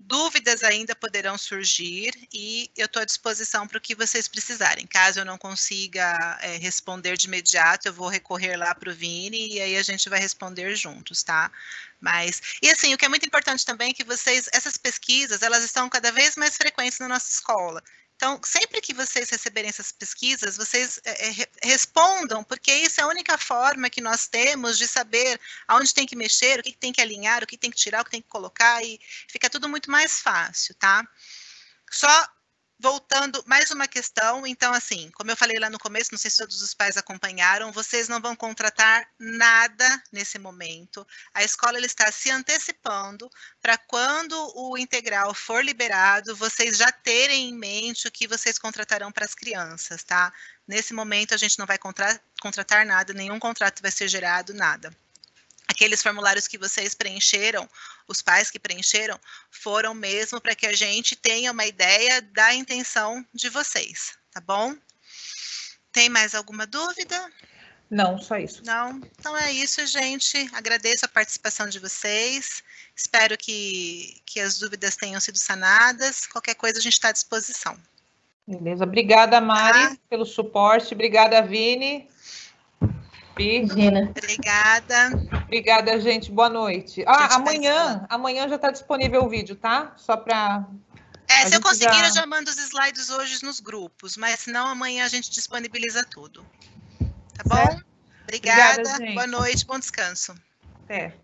Dúvidas ainda poderão surgir e eu estou à disposição para o que vocês precisarem. Caso eu não consiga responder de imediato, eu vou recorrer lá para o Vini e aí a gente vai responder juntos, tá? E assim, o que é muito importante também é que essas pesquisas, elas estão cada vez mais frequentes na nossa escola. Então, sempre que vocês receberem essas pesquisas, vocês respondam, porque isso é a única forma que nós temos de saber aonde tem que mexer, o que tem que alinhar, o que tem que tirar, o que tem que colocar, e fica tudo muito mais fácil, tá? Só voltando, mais uma questão, então, assim, como eu falei lá no começo, não sei se todos os pais acompanharam, vocês não vão contratar nada nesse momento. A escola ela está se antecipando para quando o integral for liberado, vocês já terem em mente o que vocês contratarão para as crianças, tá? Nesse momento, a gente não vai contratar nada, nenhum contrato vai ser gerado, nada. Aqueles formulários que vocês preencheram, os pais que preencheram, foram mesmo para que a gente tenha uma ideia da intenção de vocês, tá bom? Tem mais alguma dúvida? Não, só isso. Não? Então é isso, gente. Agradeço a participação de vocês. Espero que as dúvidas tenham sido sanadas. Qualquer coisa a gente está à disposição. Beleza. Obrigada, Mari, pelo suporte. Obrigada, Vini. Imagina. Obrigada, gente. Boa noite. Amanhã já está disponível o vídeo, tá? Só para... se eu conseguir, eu já mando os slides hoje nos grupos, mas senão amanhã a gente disponibiliza tudo. Tá bom? Certo. Obrigada, gente. Boa noite, bom descanso. Até.